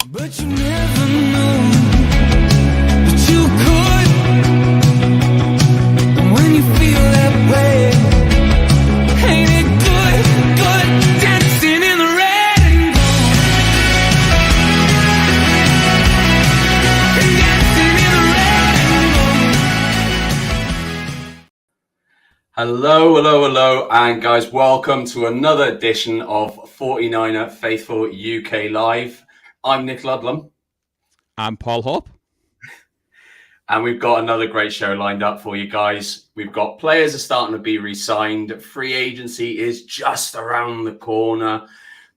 But you never know that you could. When you feel that way, ain't it good, good dancing in the red and gold. Dancing in the red and gold. Hello, and guys, welcome to another edition of 49er Faithful UK Live. I'm Nick Ludlam. I'm Paul Hope. And we've got another great show lined up for you guys. We've got players are starting to be re-signed. Free agency is just around the corner.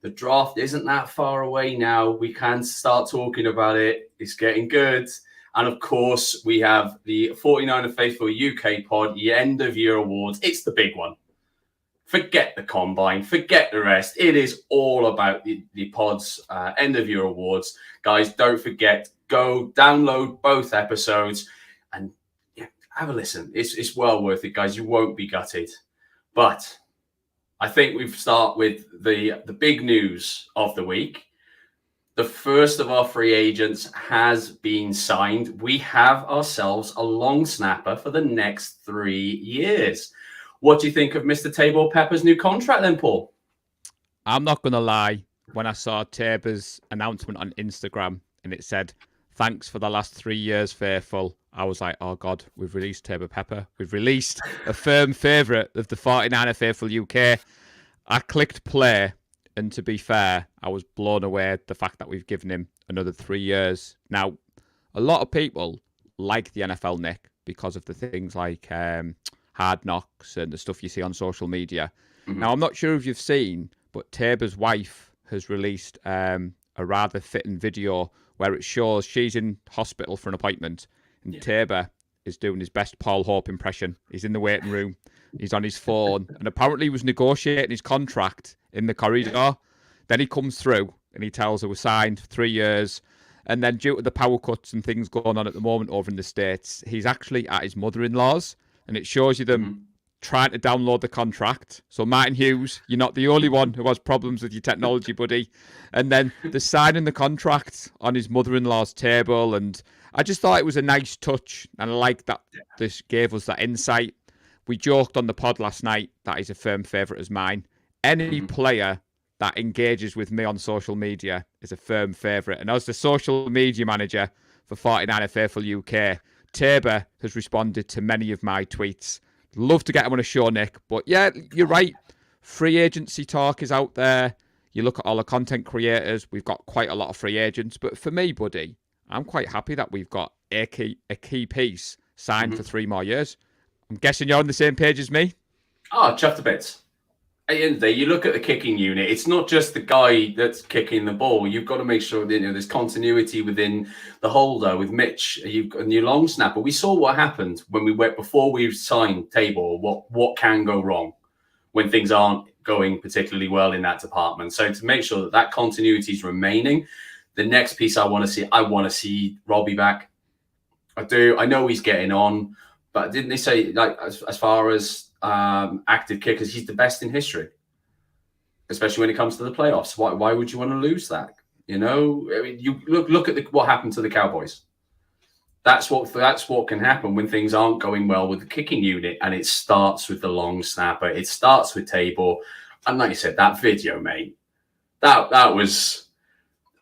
The draft isn't that far away now. We can start talking about it. It's getting good. And of course, we have the 49er Faithful UK pod, the end of year awards. It's the big one. Forget the combine, forget the rest. It is all about the pod's end of year awards. Guys, don't forget, go download both episodes and have a listen. It's well worth it, guys. You won't be gutted. But I think we start with the big news of the week. The first of our free agents has been signed. We have ourselves a long snapper for the next 3 years. What do you think of Mr. Tabor Pepper's new contract then, Paul? I'm not going to lie. When I saw Tabor's announcement on Instagram and it said, "Thanks for the last 3 years, Faithful," I was like, oh God, we've released Tabor Pepper. We've released a firm favourite of the 49er Faithful UK. I clicked play, and to be fair, I was blown away at the fact that we've given him another 3 years. Now, a lot of people like the NFL, Nick, because of the things like Hard Knocks and the stuff you see on social media. Mm-hmm. Now, I'm not sure if you've seen, but Tabor's wife has released a rather fitting video where it shows she's in hospital for an appointment and Tabor is doing his best Paul Hope impression. He's in the waiting room. He's on his phone and apparently he was negotiating his contract in the corridor. Then he comes through and he tells her we're signed for 3 years. And then due to the power cuts and things going on at the moment over in the States, he's actually at his mother-in-law's. And it shows you them trying to download the contract. So Martin Hughes, you're not the only one who has problems with your technology, buddy. And then they're signing the contract on his mother-in-law's table. And I just thought it was a nice touch. And I like that this gave us that insight. We joked on the pod last night that he's a firm favourite as mine. Any player that engages with me on social media is a firm favourite. And as the social media manager for 49er Faithful UK, Tabor has responded to many of my tweets. Love to get him on a show, Nick. But yeah, you're right. Free agency talk is out there. You look at all the content creators. We've got quite a lot of free agents. But for me, buddy, I'm quite happy that we've got a key piece signed for 3 more years. I'm guessing you're on the same page as me? Oh, chuffed to bits. At the end of the day, you look at the kicking unit, it's not just the guy that's kicking the ball. You've got to make sure that there's continuity within the holder with Mitch. You've got a new long snapper. We saw what happened when we went before we signed Tabor, what can go wrong when things aren't going particularly well in that department. So to make sure that continuity is remaining, the next piece I want to see Robbie back. I do. I know he's getting on, but didn't they say, like, as far as active kickers, he's the best in history, especially when it comes to the playoffs? Why would you want to lose that? You know, I mean, you look at what happened to the Cowboys. That's what can happen when things aren't going well with the kicking unit, and it starts with the long snapper. It starts with Tabor, and like you said, that video, mate, that was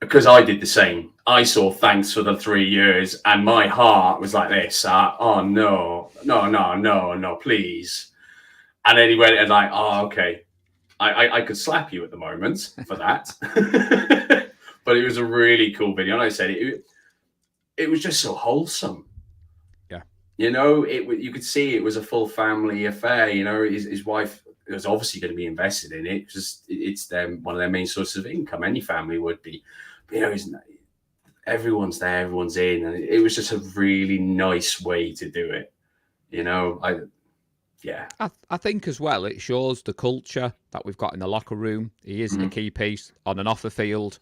because I did the same. I saw thanks for the 3 years, and my heart was like this. Oh no, please. And then he went and like, oh, okay. I could slap you at the moment for that. But it was a really cool video. And like I said, it was just so wholesome. Yeah. You know, you could see it was a full family affair. You know, his wife was obviously going to be invested in it. It's one of their main sources of income. Any family would be. But, you know, everyone's there, everyone's in. And it was just a really nice way to do it. You know, I think as well, it shows the culture that we've got in the locker room. He is a key piece on and off the field.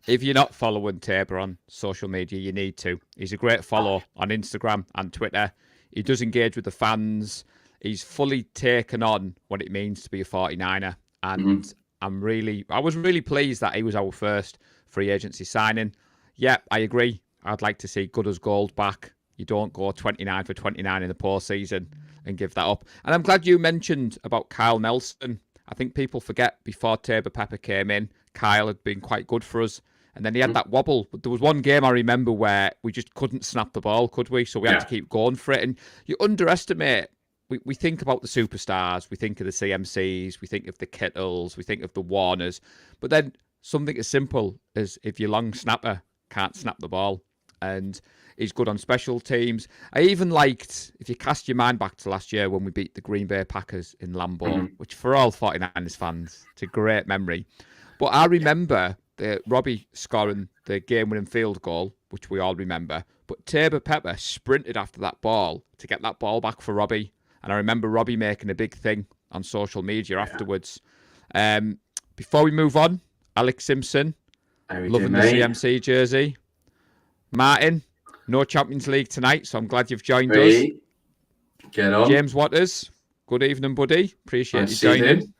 If you're not following Tabor on social media, you need to. He's a great follow on Instagram and Twitter. He does engage with the fans. He's fully taken on what it means to be a 49er. And I was really pleased that he was our first free agency signing. Yeah, I agree. I'd like to see good as gold back. You don't go 29 for 29 in the postseason and give that up. And I'm glad you mentioned about Kyle Nelson. I think people forget before Tabor Pepper came in, Kyle had been quite good for us. And then he had that wobble. There was one game I remember where we just couldn't snap the ball, could we? So we had to keep going for it. And you underestimate, we think about the superstars, we think of the CMCs, we think of the Kittles, we think of the Warners. But then something as simple as if your long snapper can't snap the ball. And he's good on special teams. I even liked, if you cast your mind back to last year when we beat the Green Bay Packers in Lambeau, which for all 49ers fans, it's a great memory. But I remember Robbie scoring the game-winning field goal, which we all remember. But Tabor Pepper sprinted after that ball to get that ball back for Robbie. And I remember Robbie making a big thing on social media afterwards. Before we move on, Alex Simpson, loving the CMC jersey. Martin, no Champions League tonight, so I'm glad you've joined us. Get on. James Waters, good evening, buddy. Appreciate you joining.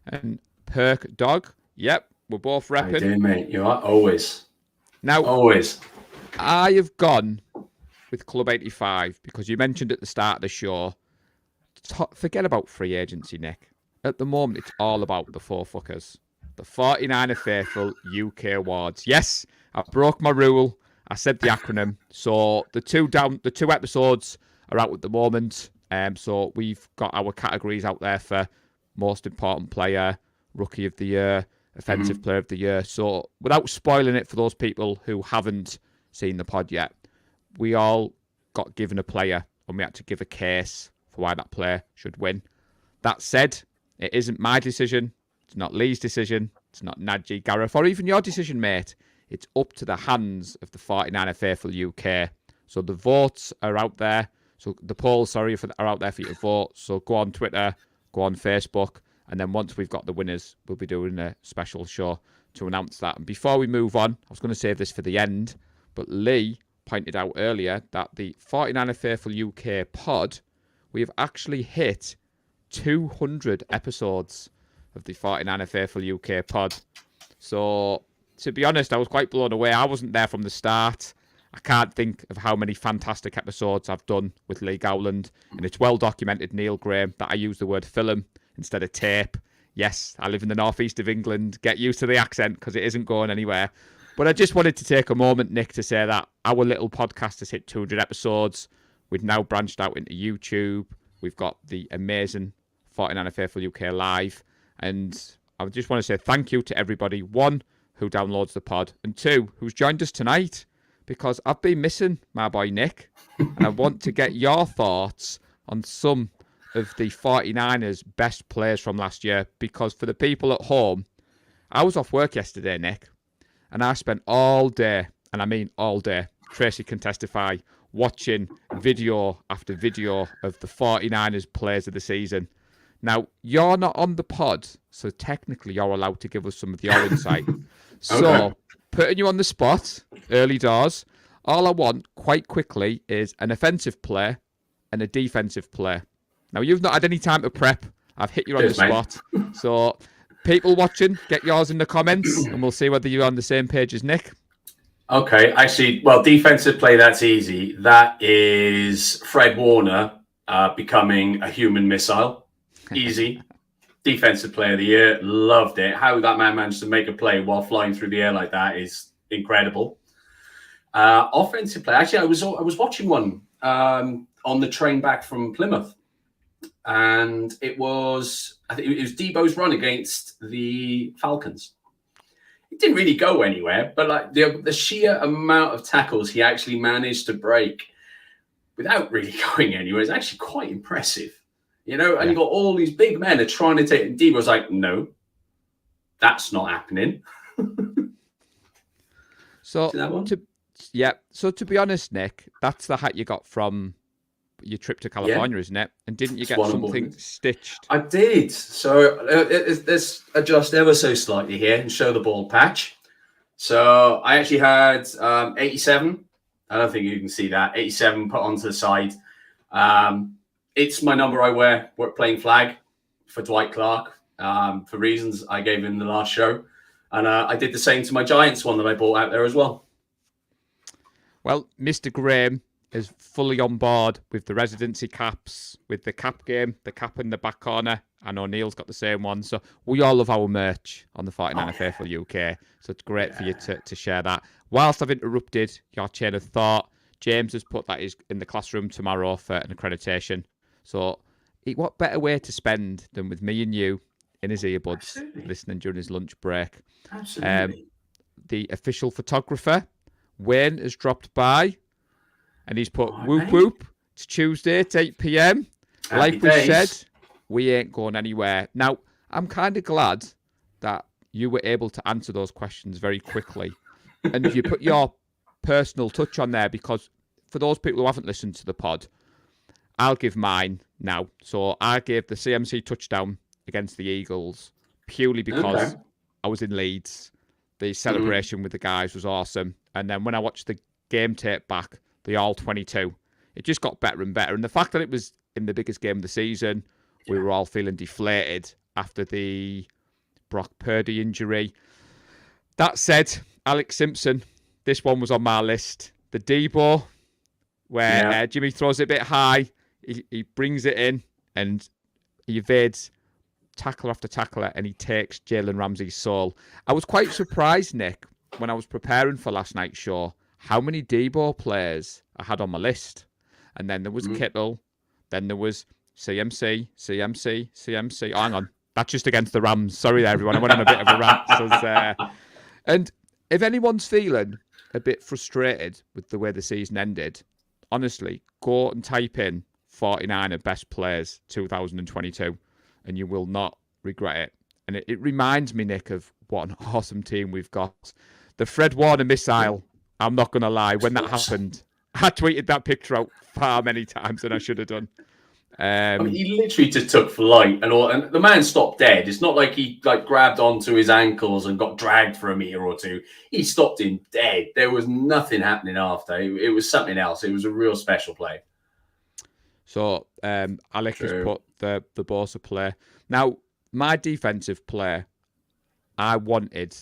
And Perk Dog, yep, we're both repping. How you doing, mate? You are always. Now, always. I have gone with Club 85 because you mentioned at the start of the show, forget about free agency, Nick. At the moment, it's all about the four fuckers. The 49er Faithful UK Awards. Yes, I broke my rule. I said the acronym. So the two episodes are out at the moment. So we've got our categories out there for most important player, rookie of the year, offensive player of the year. So without spoiling it for those people who haven't seen the pod yet, we all got given a player and we had to give a case for why that player should win. That said, it isn't my decision. It's not Lee's decision. It's not Nadji, Gareth, or even your decision, mate. It's up to the hands of the 49er Faithful UK. So the votes are out there. So the polls, are out there for you to vote. So go on Twitter, go on Facebook, and then once we've got the winners, we'll be doing a special show to announce that. And before we move on, I was going to save this for the end, but Lee pointed out earlier that the 49er Faithful UK pod, we have actually hit 200 episodes of the 49er Faithful UK pod. So, to be honest, I was quite blown away. I wasn't there from the start. I can't think of how many fantastic episodes I've done with Lee Gowland. And it's well documented, Neil Graham, that I use the word film instead of tape. Yes, I live in the northeast of England. Get used to the accent because it isn't going anywhere. But I just wanted to take a moment, Nick, to say that our little podcast has hit 200 episodes. We've now branched out into YouTube. We've got the amazing 49er Faithful UK Live. And I just want to say thank you to everybody. One, who downloads the pod. And two, who's joined us tonight. Because I've been missing my boy Nick. And I want to get your thoughts on some of the 49ers' best players from last year. Because for the people at home, I was off work yesterday, Nick. And I spent all day, and I mean all day, Tracy can testify, watching video after video of the 49ers players of the season. Now, you're not on the pod, so technically you're allowed to give us some of your insight. So, putting you on the spot, early doors, all I want, quite quickly, is an offensive player and a defensive player. Now, you've not had any time to prep. I've hit you on the spot. So, people watching, get yours in the comments, and we'll see whether you're on the same page as Nick. Okay, actually, well, defensive play, that's easy. That is Fred Warner becoming a human missile. Easy. Defensive player of the year. Loved it. How that man managed to make a play while flying through the air like that is incredible. Offensive play. Actually, I was watching one on the train back from Plymouth. And I think it was Debo's run against the Falcons. It didn't really go anywhere, but like the sheer amount of tackles he actually managed to break without really going anywhere is actually quite impressive. You know, and you got all these big men are trying to take, and Debo's like, no, that's not happening. So to be honest, Nick, that's the hat you got from your trip to California, isn't it? And didn't you get something stitched? I did. So let's adjust ever so slightly here and show the ball patch. So I actually had 87. I don't think you can see that. 87 put onto the side. It's my number I wear playing flag for Dwight Clark for reasons I gave in the last show. And I did the same to my Giants one that I bought out there as well. Well, Mr. Graham is fully on board with the residency caps, with the cap game, the cap in the back corner. I know Neil's got the same one. So we all love our merch on the 49er Faithful UK. So it's great for you to share that. Whilst I've interrupted your chain of thought, James has put that is in the classroom tomorrow for an accreditation. So what better way to spend than with me and you in his earbuds, listening during his lunch break. Absolutely. The official photographer, Wayne, has dropped by and he's put whoop whoop. It's Tuesday at 8 p.m. Like we said, we ain't going anywhere. Now, I'm kind of glad that you were able to answer those questions very quickly. And you put your personal touch on there, because for those people who haven't listened to the pod, I'll give mine now. So I gave the CMC touchdown against the Eagles purely because I was in Leeds. The celebration with the guys was awesome. And then when I watched the game tape back, the all-22, it just got better and better. And the fact that it was in the biggest game of the season, we were all feeling deflated after the Brock Purdy injury. That said, Alex Simpson, this one was on my list. The Debo, where Jimmy throws it a bit high, he brings it in, and he evades tackler after tackler, and he takes Jalen Ramsey's soul. I was quite surprised, Nick, when I was preparing for last night's show, how many Debo players I had on my list. And then there was Kittle, then there was CMC. Oh, hang on. That's just against the Rams. Sorry there, everyone. I went on a bit of a rant. And if anyone's feeling a bit frustrated with the way the season ended, honestly, go and type in 49er best players 2022 and you will not regret it. And it reminds me, Nick, of what an awesome team we've got. The Fred Warner missile, I'm not going to lie, when that happened, I tweeted that picture out far many times than I should have done. I mean, he literally just took flight and the man stopped dead. It's not like he grabbed onto his ankles and got dragged for a meter or two. He stopped him dead. There was nothing happening after. It was something else. It was a real special play. So Alec has put the Bosa play. Now, my defensive play, I wanted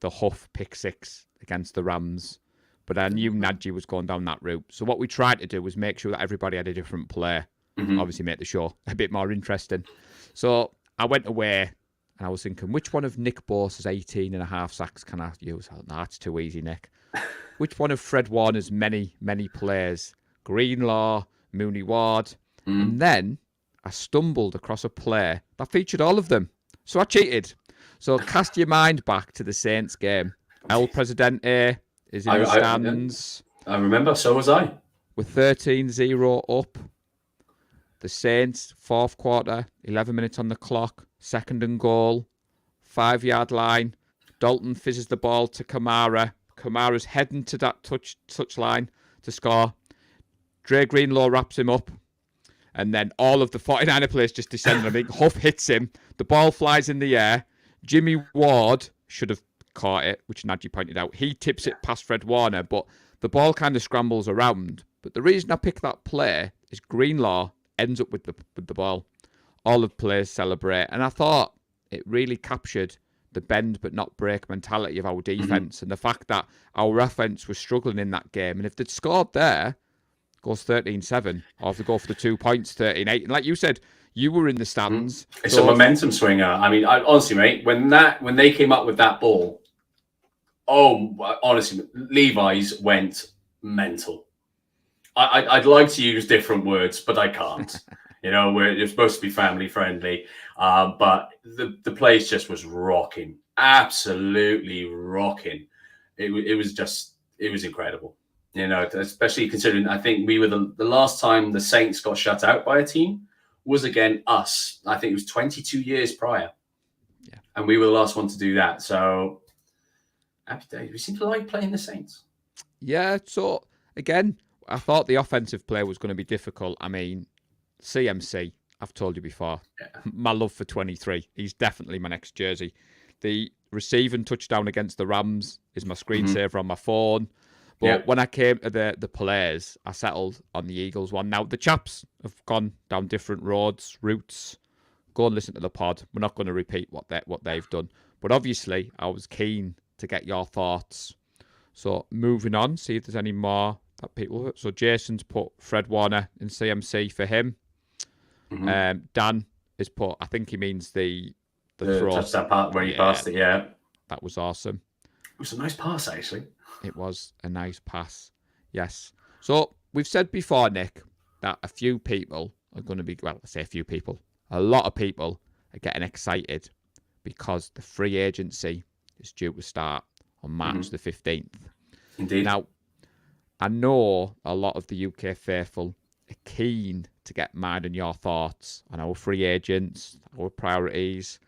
the Huff pick six against the Rams, but I knew Najee was going down that route. So what we tried to do was make sure that everybody had a different play. Obviously make the show a bit more interesting. So I went away and I was thinking, which one of Nick Bosa's 18.5 sacks can I use? Oh, no, that's too easy, Nick. Which one of Fred Warner's many, many players? Greenlaw, Mooney Ward. And then I stumbled across a play that featured all of them. So I cheated. So cast your mind back to the Saints game. El Presidente is in the stands. I remember, so was I. We're 13-0 up. The Saints, fourth quarter, 11 minutes on the clock, 2nd and goal, 5-yard line. Dalton fizzes the ball to Kamara. Kamara's heading to that touch line to score. Dre Greenlaw wraps him up. And then all of the 49er players just descend. I think Huff hits him. The ball flies in the air. Jimmy Ward should have caught it, which Najee pointed out. He tips it past Fred Warner, but the ball kind of scrambles around. But the reason I picked that play is Greenlaw ends up with the ball. All of the players celebrate. And I thought it really captured the bend but not break mentality of our defence and the fact that our offence was struggling in that game. And if they'd scored there, goes 13-7, or if they go for the 2 points, 13-8. And like you said, you were in the stands. It's a momentum swinger. I mean, honestly, mate, when they came up with that ball, honestly, Levi's went mental. I'd like to use different words, but I can't. You're supposed to be family friendly, but the place just was rocking, absolutely rocking. It was incredible. Especially considering I think we were the last time the Saints got shut out by a team was again us. I think it was 22 years prior, and we were the last one to do that. So happy days. We seem to like playing the Saints. Yeah. So again, I thought the offensive play was going to be difficult. I mean, CMC, I've told you before, my love for 23. He's definitely my next jersey. The receiving touchdown against the Rams is my screensaver on my phone. But when I came to the players, I settled on the Eagles one. Now, the chaps have gone down different routes. Go and listen to the pod. We're not going to repeat what they've done. But obviously, I was keen to get your thoughts. So moving on, see if there's any more that people. So Jason's put Fred Warner in CMC for him. Dan is put. I think he means the throw. Touchdown part where he passed it. Yeah, that was awesome. It was a nice pass, actually. It was a nice pass. Yes. So we've said before, Nick, that a few people are going to be. Well, I say a few people. A lot of people are getting excited because the free agency is due to start on March the 15th. Indeed. Now, I know a lot of the UK faithful are keen to get mad on your thoughts on our free agents, our priorities.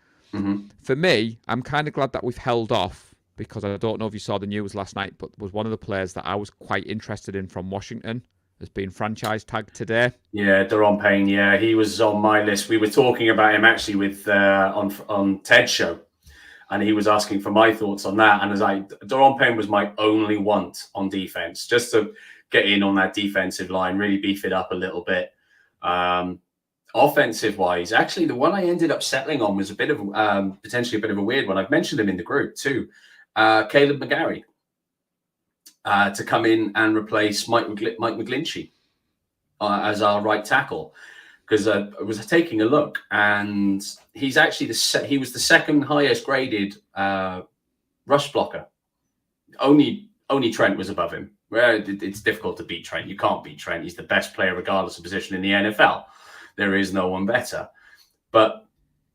For me, I'm kind of glad that we've held off because I don't know if you saw the news last night, but was one of the players that I was quite interested in from Washington has been franchise tagged today. Yeah, Daron Payne. Yeah, he was on my list. We were talking about him actually with on Ted's show, and he was asking for my thoughts on that. And as Daron Payne was my only want on defense, just to get in on that defensive line, really beef it up a little bit. Offensive wise, actually, the one I ended up settling on was a bit of potentially a bit of a weird one. I've mentioned him in the group too. Caleb McGarry to come in and replace Mike McGlinchey as our right tackle, because I was taking a look, and he's actually he was the second highest graded rush blocker. Only Trent was above him. Well, it's difficult to beat Trent. You can't beat Trent. He's the best player regardless of position in the NFL. There is no one better. But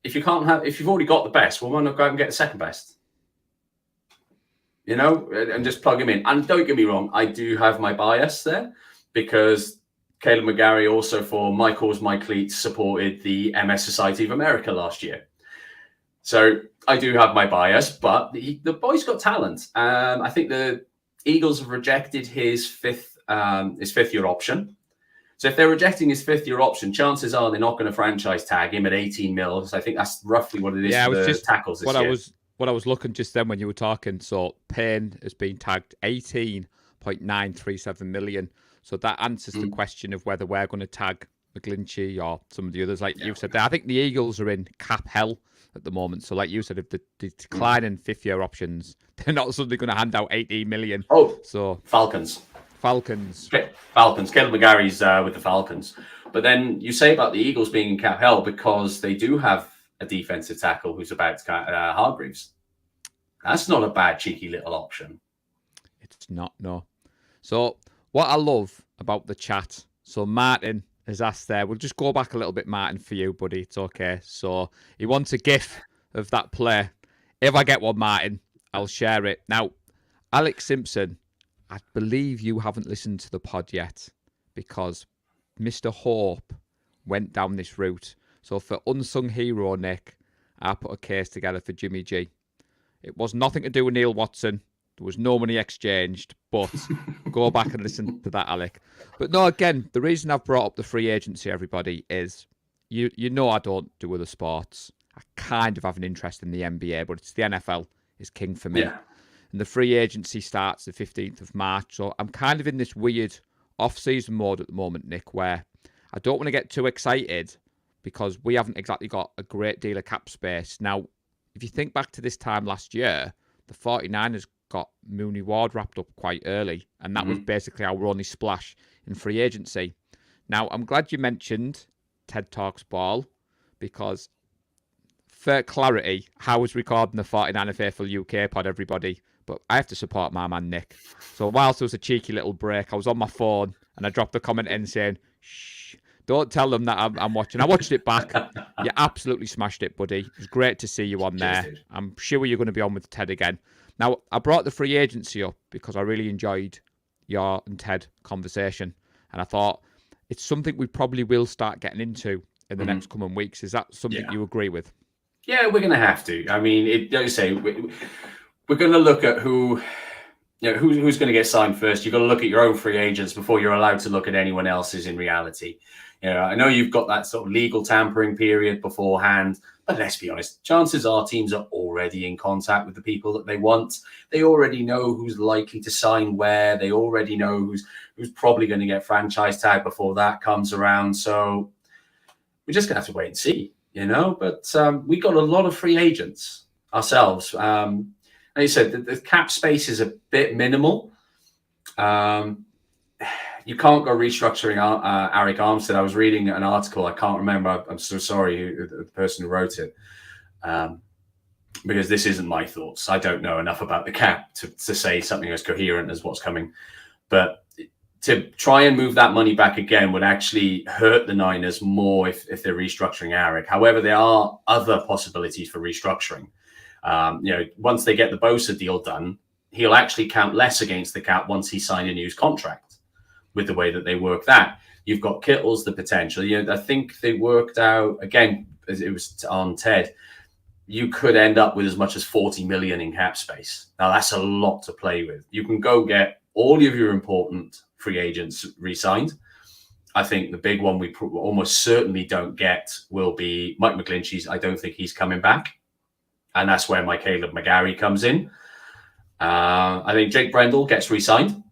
if you've already got the best, well, why not go out and get the second best? You know, and just plug him in. And don't get me wrong, I do have my bias there, because Caleb McGarry also, for My Cause, My Cleats, supported the MS Society of America last year. So I do have my bias, but the boy's got talent. I think the Eagles have rejected his fifth year option. So if they're rejecting his fifth year option, chances are they're not going to franchise tag him at 18 mil. So I think that's roughly what it is for the tackles this year. What I was looking just then when you were talking, so Payne has been tagged 18.937 million. So that answers the question of whether we're going to tag McGlinchey or some of the others, like you said there. I think the Eagles are in cap hell at the moment. So like you said, if the decline in fifth year options, they're not suddenly going to hand out 18 million. Oh, so Falcons. Caleb McGarry's with the Falcons. But then you say about the Eagles being in cap hell because they do have a defensive tackle who's about to Hargreaves. That's not a bad, cheeky little option. It's not, no. So what I love about the chat, so Martin has asked there, we'll just go back a little bit, Martin, for you, buddy. It's okay. So he wants a GIF of that play. If I get one, Martin, I'll share it. Now, Alex Simpson, I believe you haven't listened to the pod yet, because Mr. Hope went down this route. So for Unsung Hero, Nick, I put a case together for Jimmy G. It was nothing to do with Neil Watson. There was no money exchanged, but go back and listen to that, Alec. But no, again, the reason I've brought up the free agency, everybody, is you know I don't do other sports. I kind of have an interest in the NBA, but it's the NFL is king for me. Yeah. And the free agency starts the 15th of March. So I'm kind of in this weird off-season mode at the moment, Nick, where I don't want to get too excited because we haven't exactly got a great deal of cap space. Now, if you think back to this time last year, the 49ers got Mooney Ward wrapped up quite early, and that was basically our only splash in free agency. Now, I'm glad you mentioned TED Talks Ball, because for clarity, I was recording the 49er Faithful UK pod, everybody, but I have to support my man Nick. So whilst there was a cheeky little break, I was on my phone and I dropped a comment in saying, shh, don't tell them that I'm watching. I watched it back. You absolutely smashed it, buddy. It was great to see you on there. I'm sure you're going to be on with Ted again. Now, I brought the free agency up because I really enjoyed your and Ted conversation. And I thought it's something we probably will start getting into in the next coming weeks. Is that something you agree with? Yeah, we're going to have to. I mean, like you say, we're going to look at who's going to get signed first. You've got to look at your own free agents before you're allowed to look at anyone else's in reality. You know, I know you've got that sort of legal tampering period beforehand, but let's be honest, chances are teams are already in contact with the people that they want. They already know who's likely to sign where. They already know who's probably going to get franchise tag before that comes around. So we're just going to have to wait and see, you know. But we got a lot of free agents ourselves. And like you said, the cap space is a bit minimal. You can't go restructuring Arik Armstead. I was reading an article. I can't remember. I'm so sorry, the person who wrote it, because this isn't my thoughts. I don't know enough about the cap to say something as coherent as what's coming. But to try and move that money back again would actually hurt the Niners more if they're restructuring Arik. However, there are other possibilities for restructuring. Once they get the Bosa deal done, he'll actually count less against the cap once he signed a new contract. With the way that they work that, you've got Kittle's the potential. I think they worked out again, as it was on Ted. You could end up with as much as 40 million in cap space. Now that's a lot to play with. You can go get all of your important free agents re-signed. I think the big one we almost certainly don't get will be Mike McGlinchey's. I don't think he's coming back, and that's where my Caleb McGarry comes in. I think Jake Brendel gets re-signed.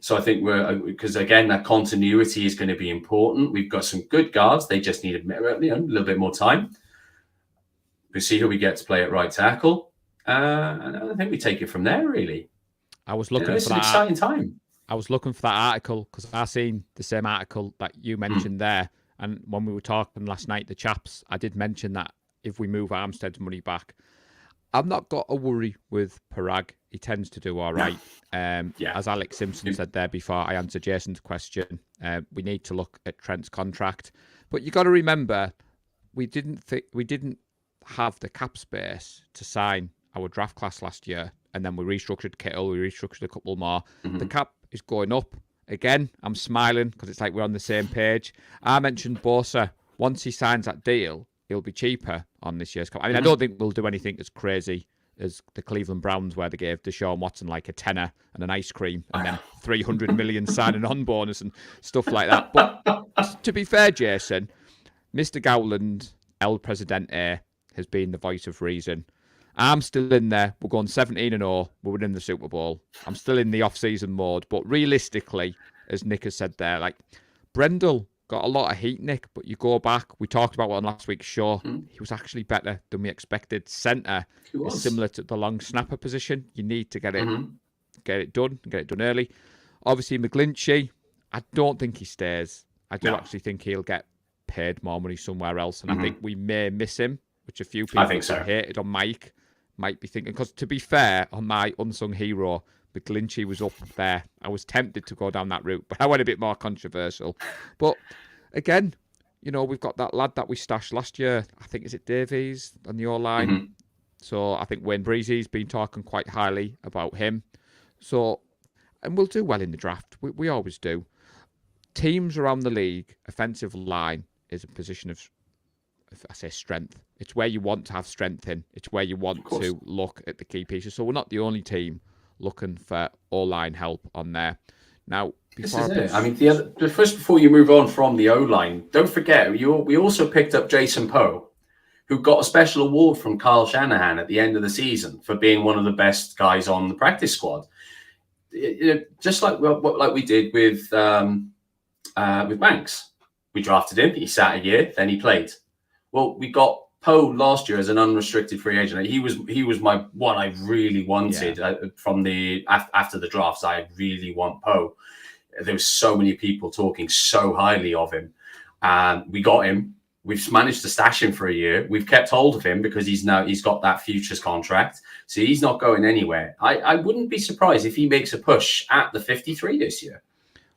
So I think because again, that continuity is going to be important. We've got some good guards. They just need a little bit more time. We'll see who we get to play at right tackle. And I think we take it from there, really. I was looking for it's that. An exciting time. I was looking for that article because I seen the same article that you mentioned there. And when we were talking last night, the chaps, I did mention that if we move Armstead's money back, I've not got a worry with Parag. He tends to do all right. As Alex Simpson said there before, I answered Jason's question. We need to look at Trent's contract, but you got to remember, we didn't have the cap space to sign our draft class last year, and then we restructured Kittle. We restructured a couple more. The cap is going up again. I'm smiling because it's like we're on the same page. I mentioned Bosa. Once he signs that deal, he'll be cheaper on this year's cap. I mean, I don't think we'll do anything as crazy as the Cleveland Browns, where they gave Deshaun Watson like a tenner and an ice cream and then 300 million signing on bonus and stuff like that. But to be fair, Jason, Mr. Gowland, El Presidente, has been the voice of reason. I'm still in there. We're going 17-0. We're winning the Super Bowl. I'm still in the off-season mode. But realistically, as Nick has said there, like Brendel got a lot of heat, Nick, but you go back, we talked about on last week's show, he was actually better than we expected. Centre is similar to the long snapper position. You need to get it done, get it done early. Obviously, McGlinchey, I don't think he stays. I do actually think he'll get paid more money somewhere else, and I think we may miss him, which a few people who hated on Mike might be thinking, because to be fair, on my unsung hero, McGlinchey was up there. I was tempted to go down that route, but I went a bit more controversial. But again, we've got that lad that we stashed last year. I think, is it Davies on the O-line? So I think Wayne Breezy's been talking quite highly about him. So, and we'll do well in the draft. We always do. Teams around the league, offensive line is a position of, I say, strength. It's where you want to have strength in. It's where you want to look at the key pieces. So we're not the only team looking for O-line help on there. Now, I mean, before you move on from the O-line, don't forget, we also picked up Jason Poe, who got a special award from Kyle Shanahan at the end of the season for being one of the best guys on the practice squad. Just like we did with Banks. We drafted him, he sat a year, then he played. Well, we got Poe last year as an unrestricted free agent. He was my one I really wanted from the after the drafts. I really want Poe. There was so many people talking so highly of him, and we got him. We've managed to stash him for a year. We've kept hold of him because he's got that futures contract, so he's not going anywhere. I wouldn't be surprised if he makes a push at the 53 this year.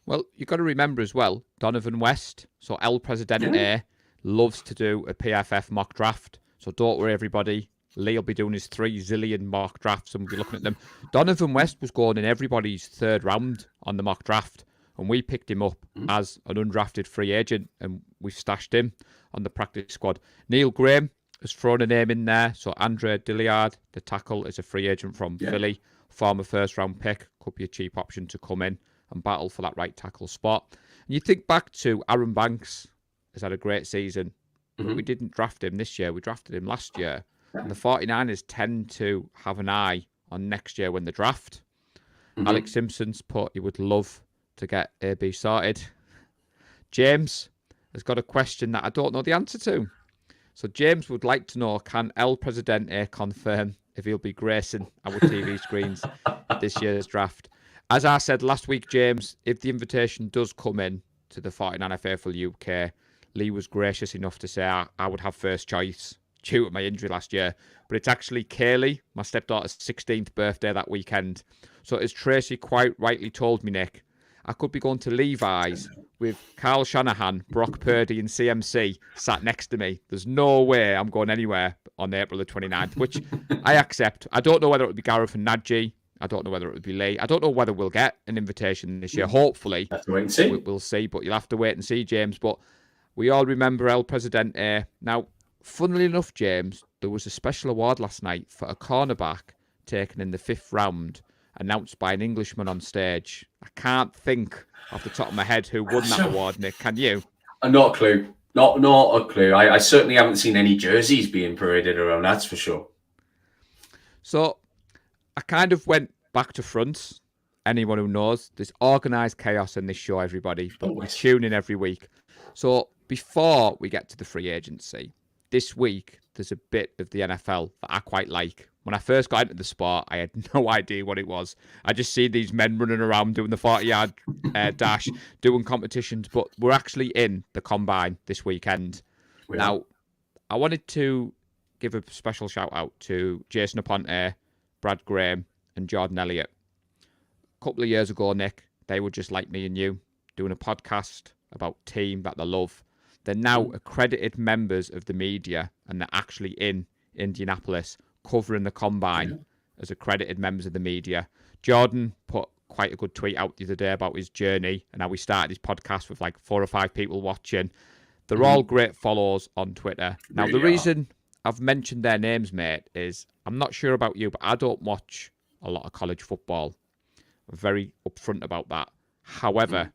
Well, you've got to remember as well, Donovan West. So El Presidente loves to do a PFF mock draft. So don't worry, everybody. Lee will be doing his 3 zillion mock drafts and we'll be looking at them. Donovan West was going in everybody's third round on the mock draft, and we picked him up as an undrafted free agent, and we've stashed him on the practice squad. Neil Graham has thrown a name in there. So Andre Dillard, the tackle, is a free agent from Philly, former first-round pick. Could be a cheap option to come in and battle for that right tackle spot. And you think back to Aaron Banks, has had a great season, but we didn't draft him this year. We drafted him last year. And the 49ers tend to have an eye on next year when the draft. Alex Simpson's put he would love to get AB sorted. James has got a question that I don't know the answer to. So James would like to know, can El Presidente confirm if he'll be gracing our TV screens at this year's draft. As I said last week, James, if the invitation does come in to the 49er Faithful UK, Lee was gracious enough to say I would have first choice due to my injury last year. But it's actually Kaylee, my stepdaughter's 16th birthday that weekend. So as Tracy quite rightly told me, Nick, I could be going to Levi's with Carl Shanahan, Brock Purdy and CMC sat next to me. There's no way I'm going anywhere on April the 29th, which I accept. I don't know whether it would be Gareth and Nadji. I don't know whether it would be Lee. I don't know whether we'll get an invitation this year. Hopefully, have to wait and see. We'll see, but you'll have to wait and see, James. But we all remember El Presidente. Now, funnily enough, James, there was a special award last night for a cornerback taken in the 5th round, announced by an Englishman on stage. I can't think off the top of my head who won that award, Nick. Can you? Not a clue. Not a clue. I certainly haven't seen any jerseys being paraded around, that's for sure. So I kind of went back to front. Anyone who knows, there's organised chaos in this show, everybody, but we tune in every week. So before we get to the free agency, this week there's a bit of the NFL that I quite like. When I first got into the sport, I had no idea what it was. I just see these men running around doing the 40-yard dash, doing competitions, but we're actually in the combine this weekend. Now, I wanted to give a special shout-out to Jason Aponte, Brad Graham, and Jordan Elliott. A couple of years ago, Nick, they were just like me and you, doing a podcast about team that they love. They're now accredited members of the media, and they're actually in Indianapolis covering the combine as accredited members of the media. Jordan put quite a good tweet out the other day about his journey and how he started his podcast with like 4 or 5 people watching. They're all great follows on Twitter. Now, the reason I've mentioned their names, mate, is I'm not sure about you, but I don't watch a lot of college football. I'm very upfront about that. However,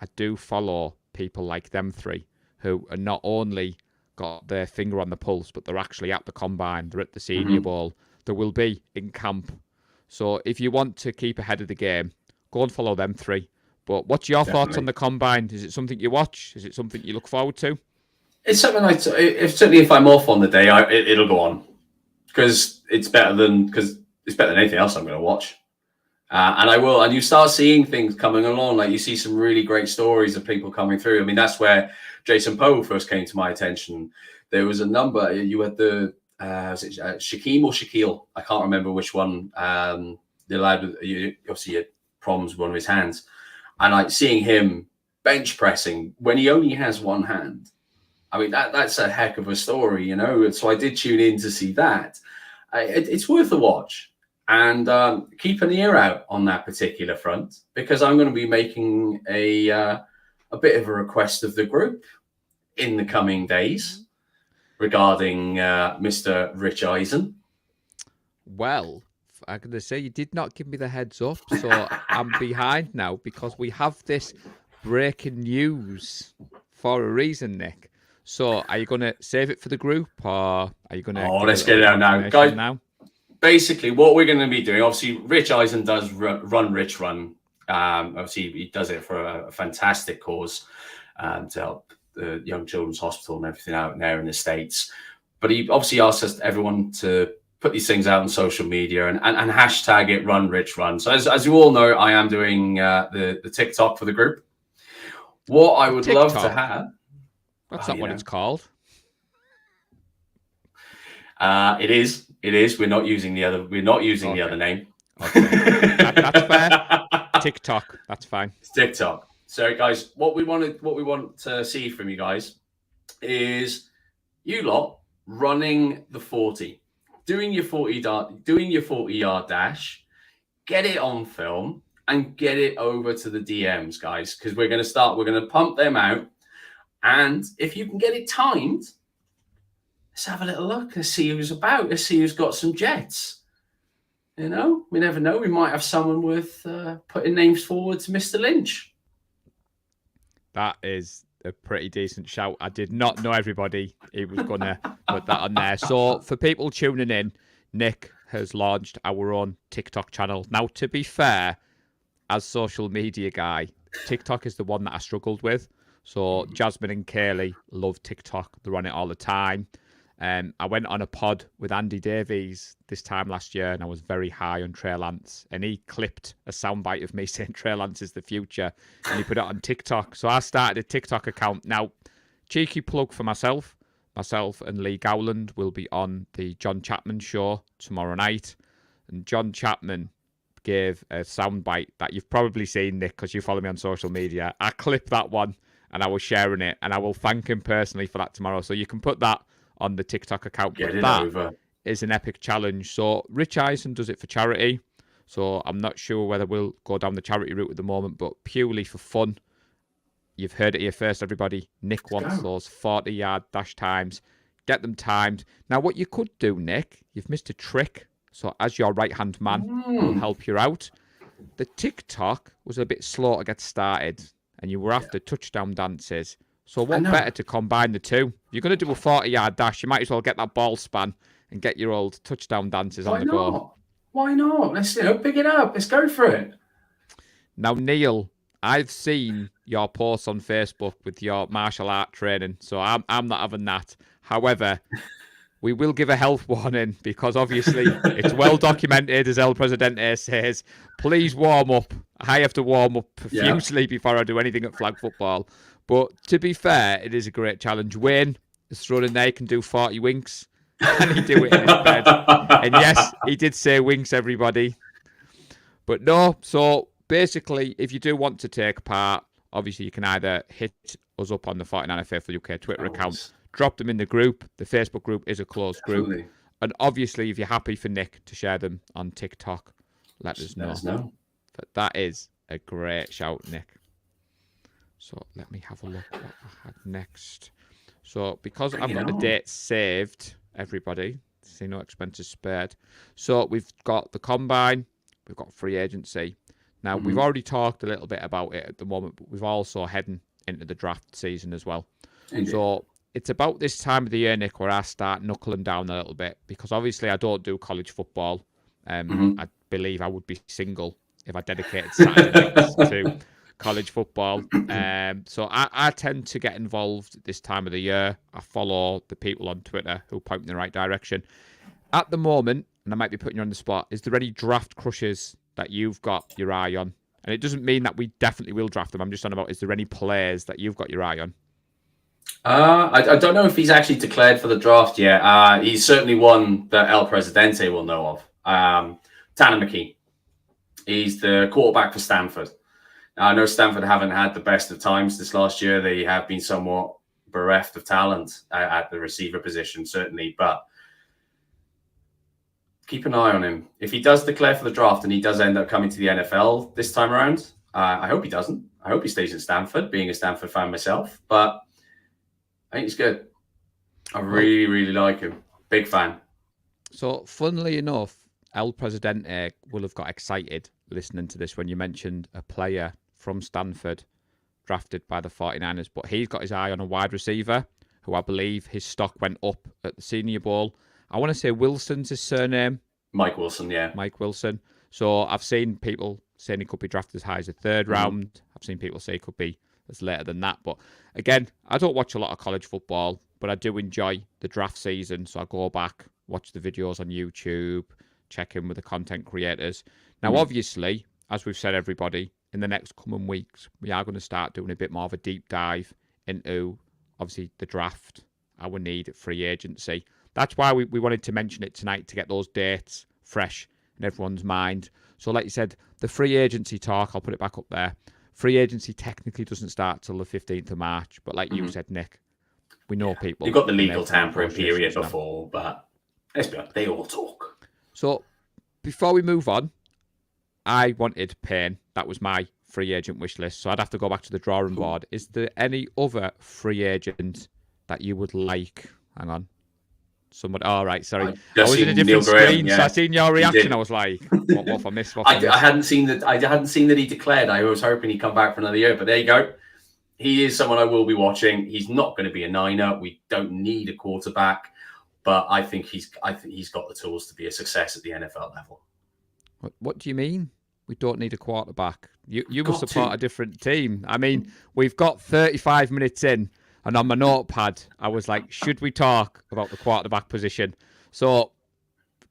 I do follow people like them three who are not only got their finger on the pulse, but they're actually at the combine, they're at the Senior Bowl, they will be in camp. So if you want to keep ahead of the game, go and follow them three. But what's your thoughts on the combine? Is it something you watch? Is it something you look forward to? It's something certainly if I'm off on the day, it'll go on because it's better than anything else I'm going to watch. And I will. And you start seeing things coming along. Like you see some really great stories of people coming through. I mean, that's where Jason Poe first came to my attention. There was a number. You had the was it Shaquem or Shaquille? I can't remember which one. The lad obviously had problems with one of his hands, and like seeing him bench pressing when he only has one hand. I mean, that's a heck of a story, you know. So I did tune in to see that. It's worth a watch. And keep an ear out on that particular front because I'm going to be making a bit of a request of the group in the coming days regarding Mr. Rich Eisen. Well, I'm going to say you did not give me the heads up, so I'm behind now because we have this breaking news for a reason, Nick. So are you going to save it for the group or are you going to... Oh, let's get it out now. Guys, now? Basically, what we're going to be doing, obviously, Rich Eisen does run Rich Run. Obviously, he does it for a fantastic cause to help the Young Children's Hospital and everything out there in the States. But he obviously asks us, everyone to put these things out on social media and hashtag it Run Rich Run. So as you all know, I am doing the TikTok for the group. What I would love to have... That's not what it's called. It is. It is. We're not using the other. We're not using the other name. Okay. That's fair. TikTok. That's fine. It's TikTok. So, guys, what we want to see from you guys is you lot running the 40, doing your 40-yard dash, get it on film and get it over to the DMs, guys, because we're going to pump them out, and if you can get it timed. Let's have a little look. Let's see who's about. Let's see who's got some jets. You know, we never know. We might have someone worth putting names forward to Mr. Lynch. That is a pretty decent shout. I did not know everybody he was going to put that on there. So for people tuning in, Nick has launched our own TikTok channel. Now, to be fair, as social media guy, TikTok is the one that I struggled with. So Jasmine and Kaylee love TikTok. They're on it all the time. I went on a pod with Andy Davies this time last year, and I was very high on Trey Lance, and he clipped a soundbite of me saying Trey Lance is the future, and he put it on TikTok. So I started a TikTok account. Now, cheeky plug for myself. Myself and Lee Gowland will be on the John Chapman show tomorrow night, and John Chapman gave a soundbite that you've probably seen, Nick, because you follow me on social media. I clipped that one, and I was sharing it, and I will thank him personally for that tomorrow. So you can put that on the TikTok account. Get but it that over. is an epic challenge. So Rich Eisen does it for charity. So I'm not sure whether we'll go down the charity route at the moment, but purely for fun. You've heard it here first, everybody. Nick wants those 40-yard dash times. Get them timed. Now, what you could do, Nick, you've missed a trick. So as your right-hand man, will help you out. The TikTok was a bit slow to get started, and you were after touchdown dances. So what better to combine the two? If you're going to do a 40-yard dash, you might as well get that ball span and get your old touchdown dances on the go. Why not? Let's pick it up. Let's go for it. Now, Neil, I've seen your posts on Facebook with your martial art training, so I'm not having that. However, we will give a health warning because obviously it's well documented, as El Presidente says. Please warm up. I have to warm up profusely before I do anything at flag football. But to be fair, it is a great challenge. Wayne is thrown in there, can do 40 winks. And he do it in his bed. And yes, he did say winks, everybody. But no, so basically, if you do want to take part, obviously you can either hit us up on the 49erFaithfulUK Twitter account, drop them in the group. The Facebook group is a closed group. And obviously, if you're happy for Nick to share them on TikTok, let us know. But that is a great shout, Nick. So let me have a look what I had next. So because I've got the dates saved, everybody, see no expenses spared. So we've got the combine, we've got free agency. Now, we've already talked a little bit about it at the moment, but we've also heading into the draft season as well. Indeed. So it's about this time of the year, Nick, where I start knuckling down a little bit because obviously I don't do college football. I believe I would be single if I dedicated Saturday nights to college football. So I tend to get involved this time of the year. I follow the people on Twitter who point in the right direction. At the moment, and I might be putting you on the spot, is there any draft crushes that you've got your eye on? And it doesn't mean that we definitely will draft them. I'm just on about, is there any players that you've got your eye on? I don't know if he's actually declared for the draft yet. He's certainly one that El Presidente will know of. Tanner McKee. He's the quarterback for Stanford. Now, I know Stanford haven't had the best of times this last year. They have been somewhat bereft of talent at the receiver position, certainly. But keep an eye on him. If he does declare for the draft and he does end up coming to the NFL this time around, I hope he doesn't. I hope he stays at Stanford, being a Stanford fan myself. But I think he's good. I really, really like him. Big fan. So, funnily enough, El Presidente will have got excited listening to this when you mentioned a player from Stanford drafted by the 49ers, but he's got his eye on a wide receiver who I believe his stock went up at the Senior Bowl. I want to say Wilson's his surname. Mike Wilson, yeah. Mike Wilson. So I've seen people saying he could be drafted as high as a third round. I've seen people say he could be as later than that. But again, I don't watch a lot of college football, but I do enjoy the draft season. So I go back, watch the videos on YouTube, check in with the content creators. Now, obviously, as we've said, everybody, in the next coming weeks, we are going to start doing a bit more of a deep dive into, obviously, the draft, our need at free agency. That's why we wanted to mention it tonight, to get those dates fresh in everyone's mind. So like you said, the free agency talk, I'll put it back up there. Free agency technically doesn't start till the 15th of March. But like you said, Nick, we know people. You've got the legal tampering period before, but let's be honest, they all talk. So before we move on, I wanted Payne. That was my free agent wish list. So I'd have to go back to the drawing board. Is there any other free agent that you would like? Hang on. Somebody. All right, sorry. I was in a different screen, so I seen your reaction. I was like, "What I missed?" I hadn't seen that. I hadn't seen that he declared. I was hoping he'd come back for another year, but there you go. He is someone I will be watching. He's not going to be a Niner. We don't need a quarterback, but I think he's got the tools to be a success at the NFL level. What do you mean? We don't need a quarterback. You must support a different team. I mean, we've got 35 minutes in And on my notepad, I was like, should we talk about the quarterback position? So,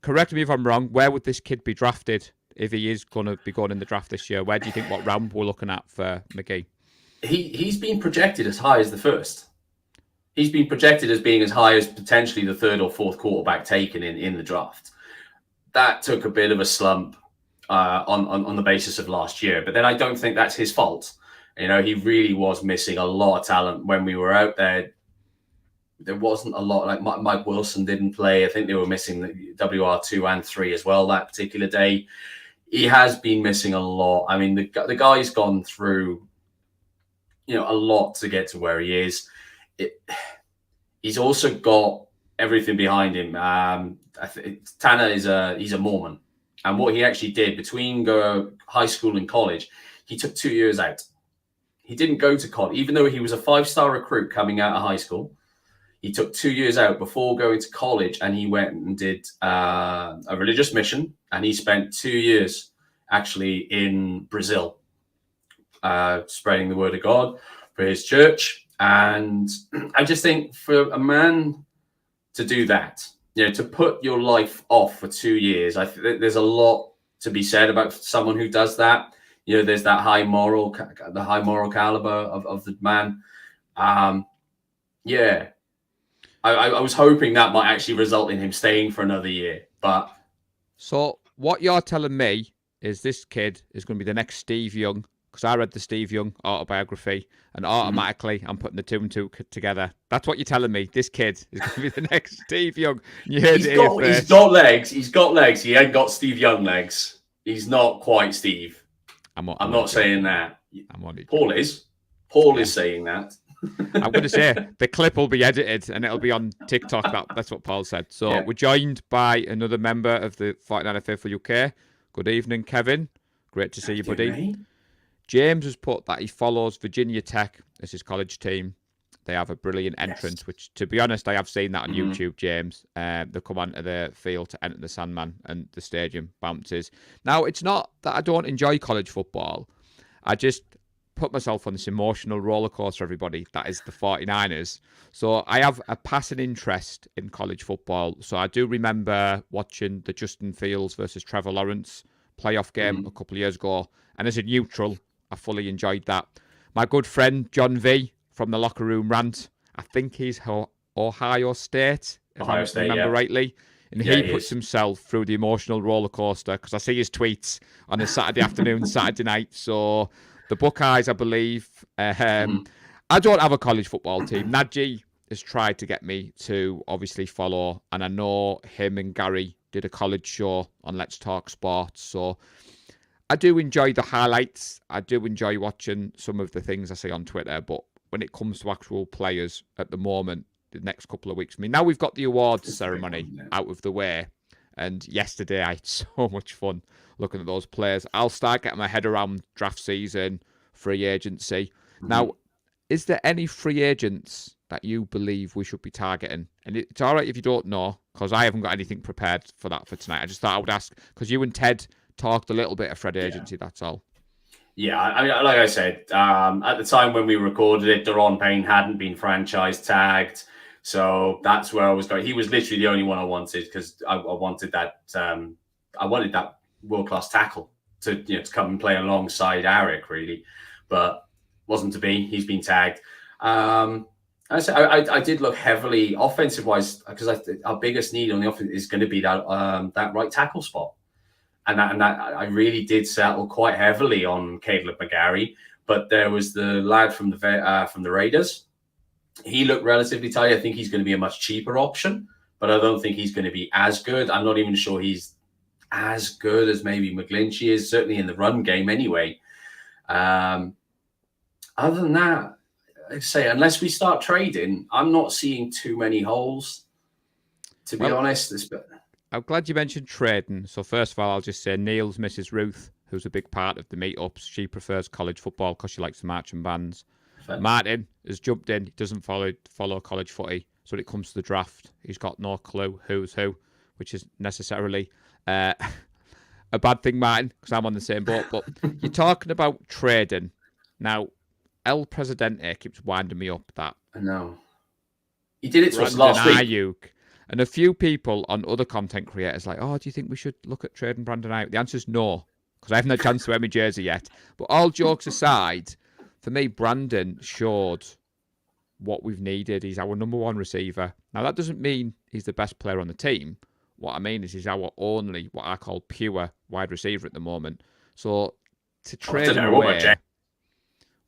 correct me if I'm wrong, where would this kid be drafted if he is going to be going in the draft this year? Where do you think, what round we're looking at for McGee? He's been projected as high as the first. He's been projected as being as high as potentially the third or fourth quarterback taken in the draft. That took a bit of a slump on the basis of last year, but then I don't think that's his fault. You know, he really was missing a lot of talent when we were out there. There wasn't a lot. Like Mike Wilson didn't play. I think they were missing the WR2 and 3 as well that particular day. He has been missing a lot. I mean, the guy's gone through, a lot to get to where he is. He's also got everything behind him. Tanner he's a Mormon, and what he actually did between high school and college, he took 2 years out. He didn't go to college, even though he was a 5-star recruit coming out of high school. He took 2 years out before going to college, and he went and did a religious mission, and he spent 2 years actually in Brazil, spreading the word of God for his church. And I just think for a man to do that, to put your life off for 2 years, I think there's a lot to be said about someone who does that. There's that high moral caliber of the man. I was hoping that might actually result in him staying for another year. But so what you're telling me is this kid is going to be the next Steve Young, because I read the Steve Young autobiography, and automatically I'm putting the 2 and 2 together. That's what you're telling me. This kid is going to be the next Steve Young. He's got legs. He's got legs. He ain't got Steve Young legs. He's not quite Steve. I'm not saying that. Paul is saying that. I'm going to say the clip will be edited and it'll be on TikTok. That's what Paul said. So We're joined by another member of the 49er Faithful UK. Good evening, Kevin. Great to see you, buddy. Mate. James has put that he follows Virginia Tech as his college team. They have a brilliant entrance, which, to be honest, I have seen that on YouTube, James. They come onto the field to enter the Sandman and the stadium bounces. Now, it's not that I don't enjoy college football. I just put myself on this emotional roller coaster, everybody. That is the 49ers. So I have a passing interest in college football. So I do remember watching the Justin Fields versus Trevor Lawrence playoff game a couple of years ago. And as a neutral, I fully enjoyed that. My good friend, John V, from the Locker Room Rant, I think he's Ohio State, if I remember rightly. And he puts himself through the emotional roller coaster, because I see his tweets on a Saturday afternoon, Saturday night. So the Buckeyes, I believe. I don't have a college football team. Najee has tried to get me to obviously follow, and I know him and Gary did a college show on Let's Talk Sports. So I do enjoy the highlights. I do enjoy watching some of the things I see on Twitter, but when it comes to actual players at the moment, the next couple of weeks, I mean, now we've got the awards ceremony out of the way, and yesterday I had so much fun looking at those players. I'll start getting my head around draft season, free agency. Now, is there any free agents that you believe we should be targeting? And it's all right if you don't know, because I haven't got anything prepared for that for tonight. I just thought I would ask, because you and Ted talked a little bit of free agency, that's all. Yeah, I mean, like I said, at the time when we recorded it, Daron Payne hadn't been franchise tagged. So that's where I was going. He was literally the only one I wanted, because I wanted that world-class tackle to come and play alongside Eric, really. But wasn't to be. He's been tagged. I did look heavily offensive-wise, because our biggest need on the offense is going to be that right tackle spot. And that I really did settle quite heavily on Caleb McGarry, but there was the lad from the Raiders. He looked relatively tight. I think he's going to be a much cheaper option, but I don't think he's going to be as good. I'm not even sure he's as good as maybe McGlinchey is, certainly in the run game anyway. Other than that, like I say, unless we start trading, I'm not seeing too many holes, to be honest. I'm glad you mentioned trading. So first of all, I'll just say Neil's Mrs. Ruth, who's a big part of the meetups. She prefers college football because she likes the marching bands. Fair. Martin has jumped in. He doesn't follow college footy. So when it comes to the draft, he's got no clue who's who, which is necessarily a bad thing, Martin, because I'm on the same boat. But you're talking about trading. Now, El Presidente keeps winding me up that I know. He did it to us Brandon last week. Ayuk and a few people on other content creators like, oh, do you think we should look at trading Brandon Ayuk? The answer is no, because I haven't had a chance to wear my jersey yet. But all jokes aside, for me, Brandon showed what we've needed. He's our number one receiver. Now, that doesn't mean he's the best player on the team. What I mean is he's our only, what I call pure wide receiver at the moment. So to trade him away...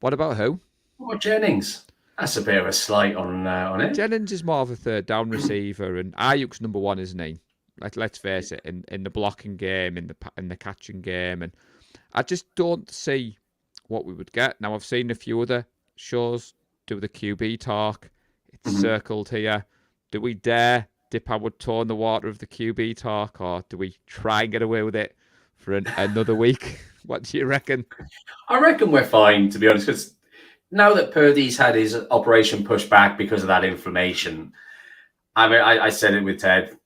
What about who? What about Jennings? That's a bit of a slight on it. Jennings is more of a third down receiver, and Ayuk's number one, isn't he? Let's face it, in the blocking game, in the catching game, and I just don't see what we would get. Now, I've seen a few other shows do the QB talk. It's circled here. Do we dare dip our toe in the water of the QB talk, or do we try and get away with it for another week? What do you reckon? I reckon we're fine, to be honest, because now that Purdy's had his operation pushed back because of that inflammation, I mean, I said it with Ted,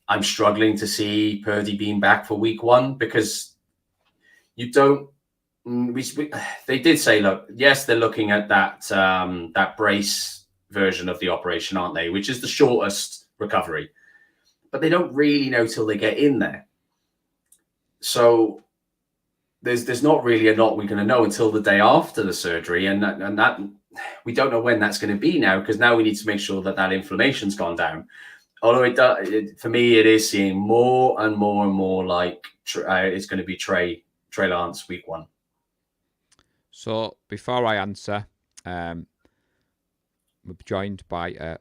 I'm struggling to see Purdy being back for week 1 because you don't. They did say, look, yes, they're looking at that brace version of the operation, aren't they? Which is the shortest recovery, but they don't really know till they get in there. So there's not really a lot we're going to know until the day after the surgery, and that we don't know when that's going to be now, because now we need to make sure that inflammation's gone down. Although for me, it is seeing more and more and more like it's going to be Trey Lance week 1. So before I answer, we're joined by a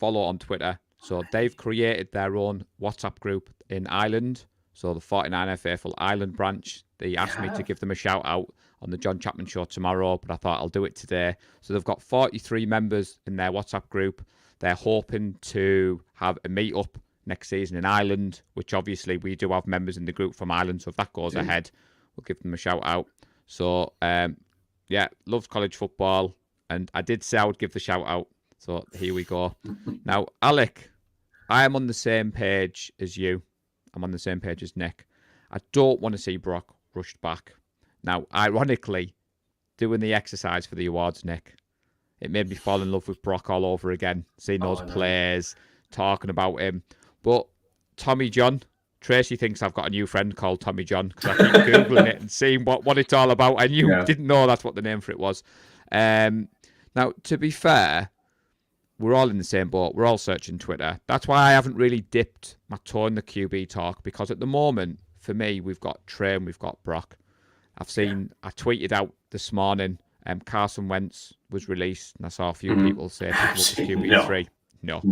follow on Twitter. So they've created their own WhatsApp group in Ireland. So the 49er Faithful Ireland branch. They asked me to give them a shout out on the John Chapman Show tomorrow, but I thought I'll do it today. So they've got 43 members in their WhatsApp group. They're hoping to have a meet-up next season in Ireland, which obviously we do have members in the group from Ireland. So if that goes ahead, we'll give them a shout out. So, yeah, loves college football. And I did say I would give the shout out. So here we go. Now, Alec, I am on the same page as you. I'm on the same page as Nick. I don't want to see Brock rushed back. Now, ironically, doing the exercise for the awards, Nick, it made me fall in love with Brock all over again. Seeing those players, talking about him. But Tommy John, Tracy thinks I've got a new friend called Tommy John because I keep Googling it and seeing what it's all about. And you didn't know that's what the name for it was. Now, to be fair, we're all in the same boat. We're all searching Twitter. That's why I haven't really dipped my toe in the QB talk, because at the moment, for me, we've got Trey and we've got Brock. I tweeted out this morning, Carson Wentz was released, and I saw a few people say QB3. No.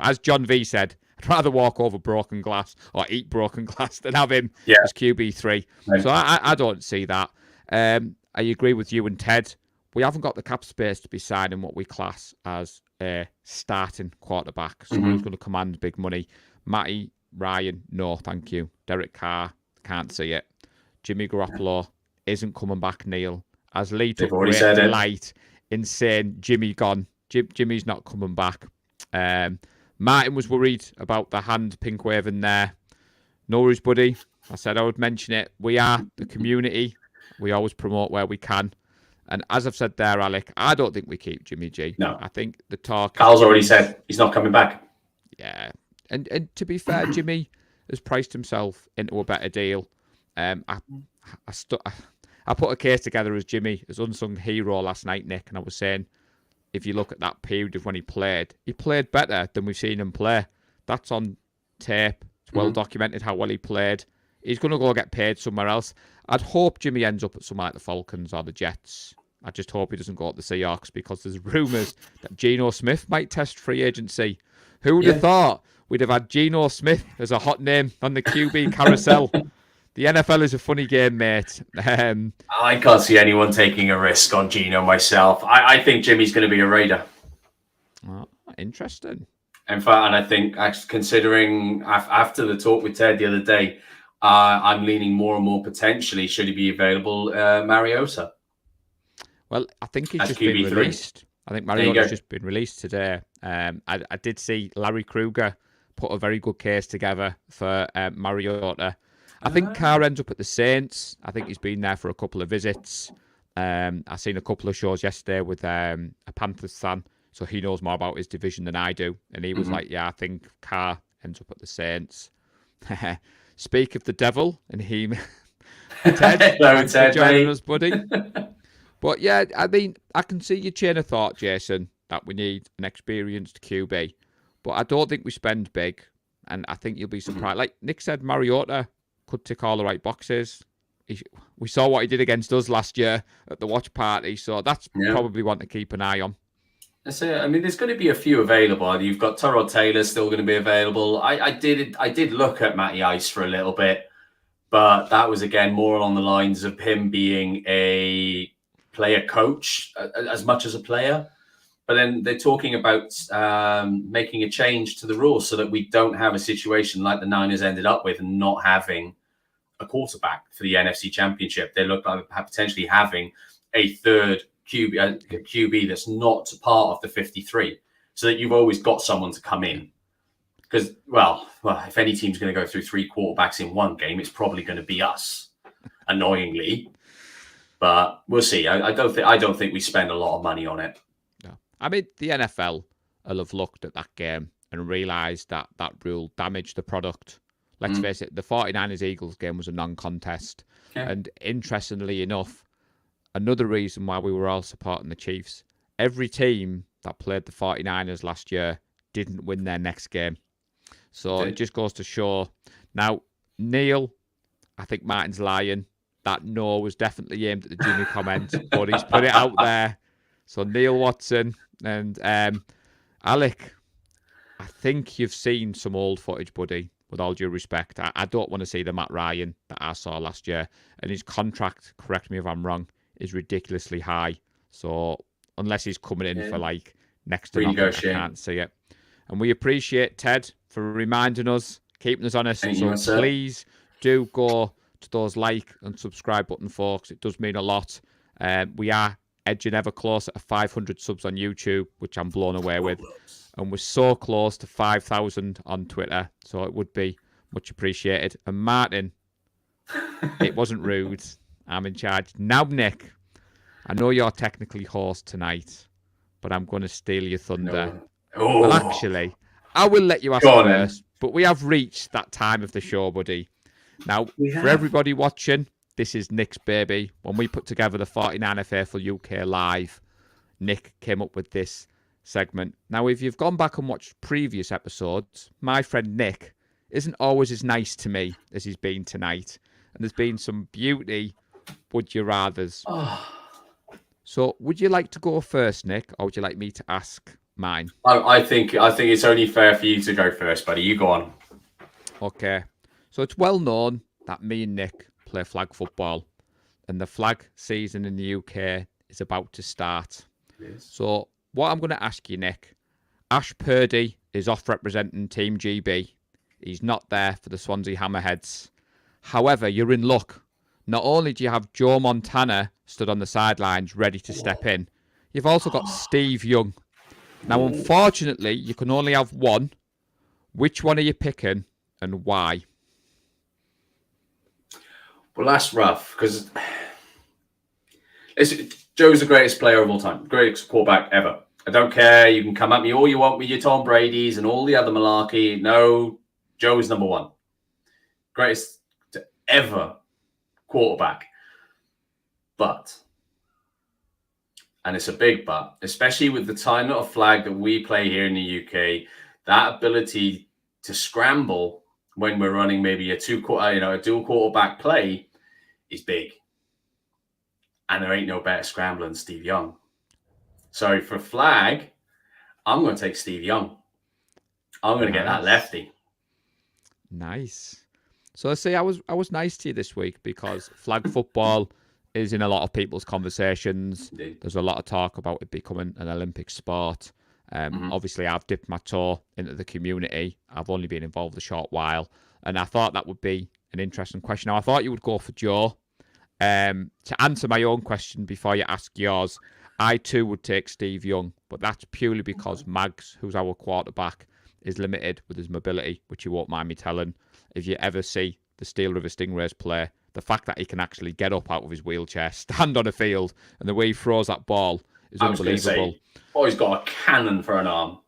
As John V said, I'd rather walk over broken glass or eat broken glass than have him as QB3. Right. So I don't see that. I agree with you and Ted. We haven't got the cap space to be signing what we class as a starting quarterback. Someone who's going to command big money. Matty Ryan, no, thank you. Derek Carr, can't see it. Jimmy Garoppolo isn't coming back, Neil. As Lee took great delight in saying Jimmy gone. Jimmy's not coming back. Martin was worried about the hand pink waving there. No worries, buddy. I said I would mention it. We are the community. We always promote where we can. And as I've said there, Alec, I don't think we keep Jimmy G. No. I think the talk... Carl's already said he's not coming back. Yeah. And to be fair, Jimmy has priced himself into a better deal. I put a case together as Jimmy, as unsung hero last night, Nick, and I was saying, if you look at that period of when he played better than we've seen him play. That's on tape. It's well documented how well he played. He's going to go get paid somewhere else. I'd hope Jimmy ends up at somewhere like the Falcons or the Jets. I just hope he doesn't go to the Seahawks, because there's rumours that Geno Smith might test free agency. Who would have thought we'd have had Geno Smith as a hot name on the QB carousel? The NFL is a funny game, mate. I can't see anyone taking a risk on Geno myself. I think Jimmy's going to be a Raider. Oh, interesting. In fact, and I think, considering after the talk with Ted the other day, I'm leaning more and more potentially, should he be available, Mariota. Well, I think he's just been released. I think Mariota's just been released today. I did see Larry Kruger put a very good case together for Mariota. I think Carr ends up at the Saints. I think he's been there for a couple of visits. I seen a couple of shows yesterday with a Panthers fan, so he knows more about his division than I do. And he was like, yeah, I think Carr ends up at the Saints. Speak of the devil, and he... Ted, thanks for joining us, buddy. But yeah, I mean, I can see your chain of thought, Jason, that we need an experienced QB. But I don't think we spend big, and I think you'll be surprised. Like Nick said, Mariota could tick all the right boxes. We saw what he did against us last year at the watch party, so that's probably one to keep an eye on. That's it. I mean, there's going to be a few available. You've got Tyrod Taylor still going to be available. I did look at Matty Ice for a little bit, but that was again more along the lines of him being a player coach as much as a player. But then they're talking about making a change to the rules so that we don't have a situation like the Niners ended up with, and not having a quarterback for the NFC Championship. They look like potentially having a third QB that's not part of the 53, so that you've always got someone to come in. Because, well, if any team's going to go through 3 quarterbacks in one game, it's probably going to be us, annoyingly. But we'll see. I don't think we spend a lot of money on it. No. I mean, the NFL will have looked at that game and realised that that rule damaged the product. Let's face it, the 49ers-Eagles game was a non-contest. Yeah. And interestingly enough, another reason why we were all supporting the Chiefs, every team that played the 49ers last year didn't win their next game. So it just goes to show. Now, Neil, I think Martin's lying. That no was definitely aimed at the Jimmy comment, but he's put it out there. So Neil Watson and Alec, I think you've seen some old footage, buddy. With all due respect, I don't want to see the Matt Ryan that I saw last year. And his contract, correct me if I'm wrong, is ridiculously high. So unless he's coming in for like next to nothing, I can't see it. And we appreciate Ted for reminding us, keeping us honest. So please do go to those like and subscribe button, folks. It does mean a lot. We are edging ever closer to 500 subs on YouTube, which I'm blown away with. And we're so close to 5,000 on Twitter, so it would be much appreciated. And Martin, it wasn't rude. I'm in charge. Now, Nick, I know you're technically host tonight, but I'm going to steal your thunder. No. Oh. Well, actually, I will let you ask first, but we have reached that time of the show, buddy. Now, for everybody watching, this is Nick's baby. When we put together the 49er Faithful UK live, Nick came up with this segment. Now, if you've gone back and watched previous episodes, my friend Nick isn't always as nice to me as he's been tonight. And there's been some beauty would you rathers. So would you like to go first, Nick, or would you like me to ask mine? I think it's only fair for you to go first, buddy. You go on. Okay. So it's well known that me and Nick play flag football, and the flag season in the UK is about to start. Yes. So what I'm going to ask you, Nick, Ash Purdy is off representing Team GB. He's not there for the Swansea Hammerheads. However, you're in luck. Not only do you have Joe Montana stood on the sidelines ready to step in, you've also got Steve Young. Now, unfortunately, you can only have one. Which one are you picking and why? Well, that's rough because Joe's the greatest player of all time, greatest quarterback ever. I don't care. You can come at me all you want with your Tom Brady's and all the other malarkey. No, Joe is number one. Greatest to ever quarterback. But, and it's a big but, especially with the time of flag that we play here in the UK, that ability to scramble when we're running maybe a dual quarterback play is big. And there ain't no better scrambler than Steve Young. So for flag, I'm going to take Steve Young. I'm going to get that lefty. Nice. So I say I was nice to you this week because flag football is in a lot of people's conversations. Indeed. There's a lot of talk about it becoming an Olympic sport. Obviously, I've dipped my toe into the community. I've only been involved a short while. And I thought that would be an interesting question. Now, I thought you would go for Joe. To answer my own question before you ask yours, I too would take Steve Young, but that's purely because Mags, who's our quarterback, is limited with his mobility, which you won't mind me telling. If you ever see the Steel River Stingrays play, the fact that he can actually get up out of his wheelchair, stand on a field, and the way he throws that ball is unbelievable. He's got a cannon for an arm.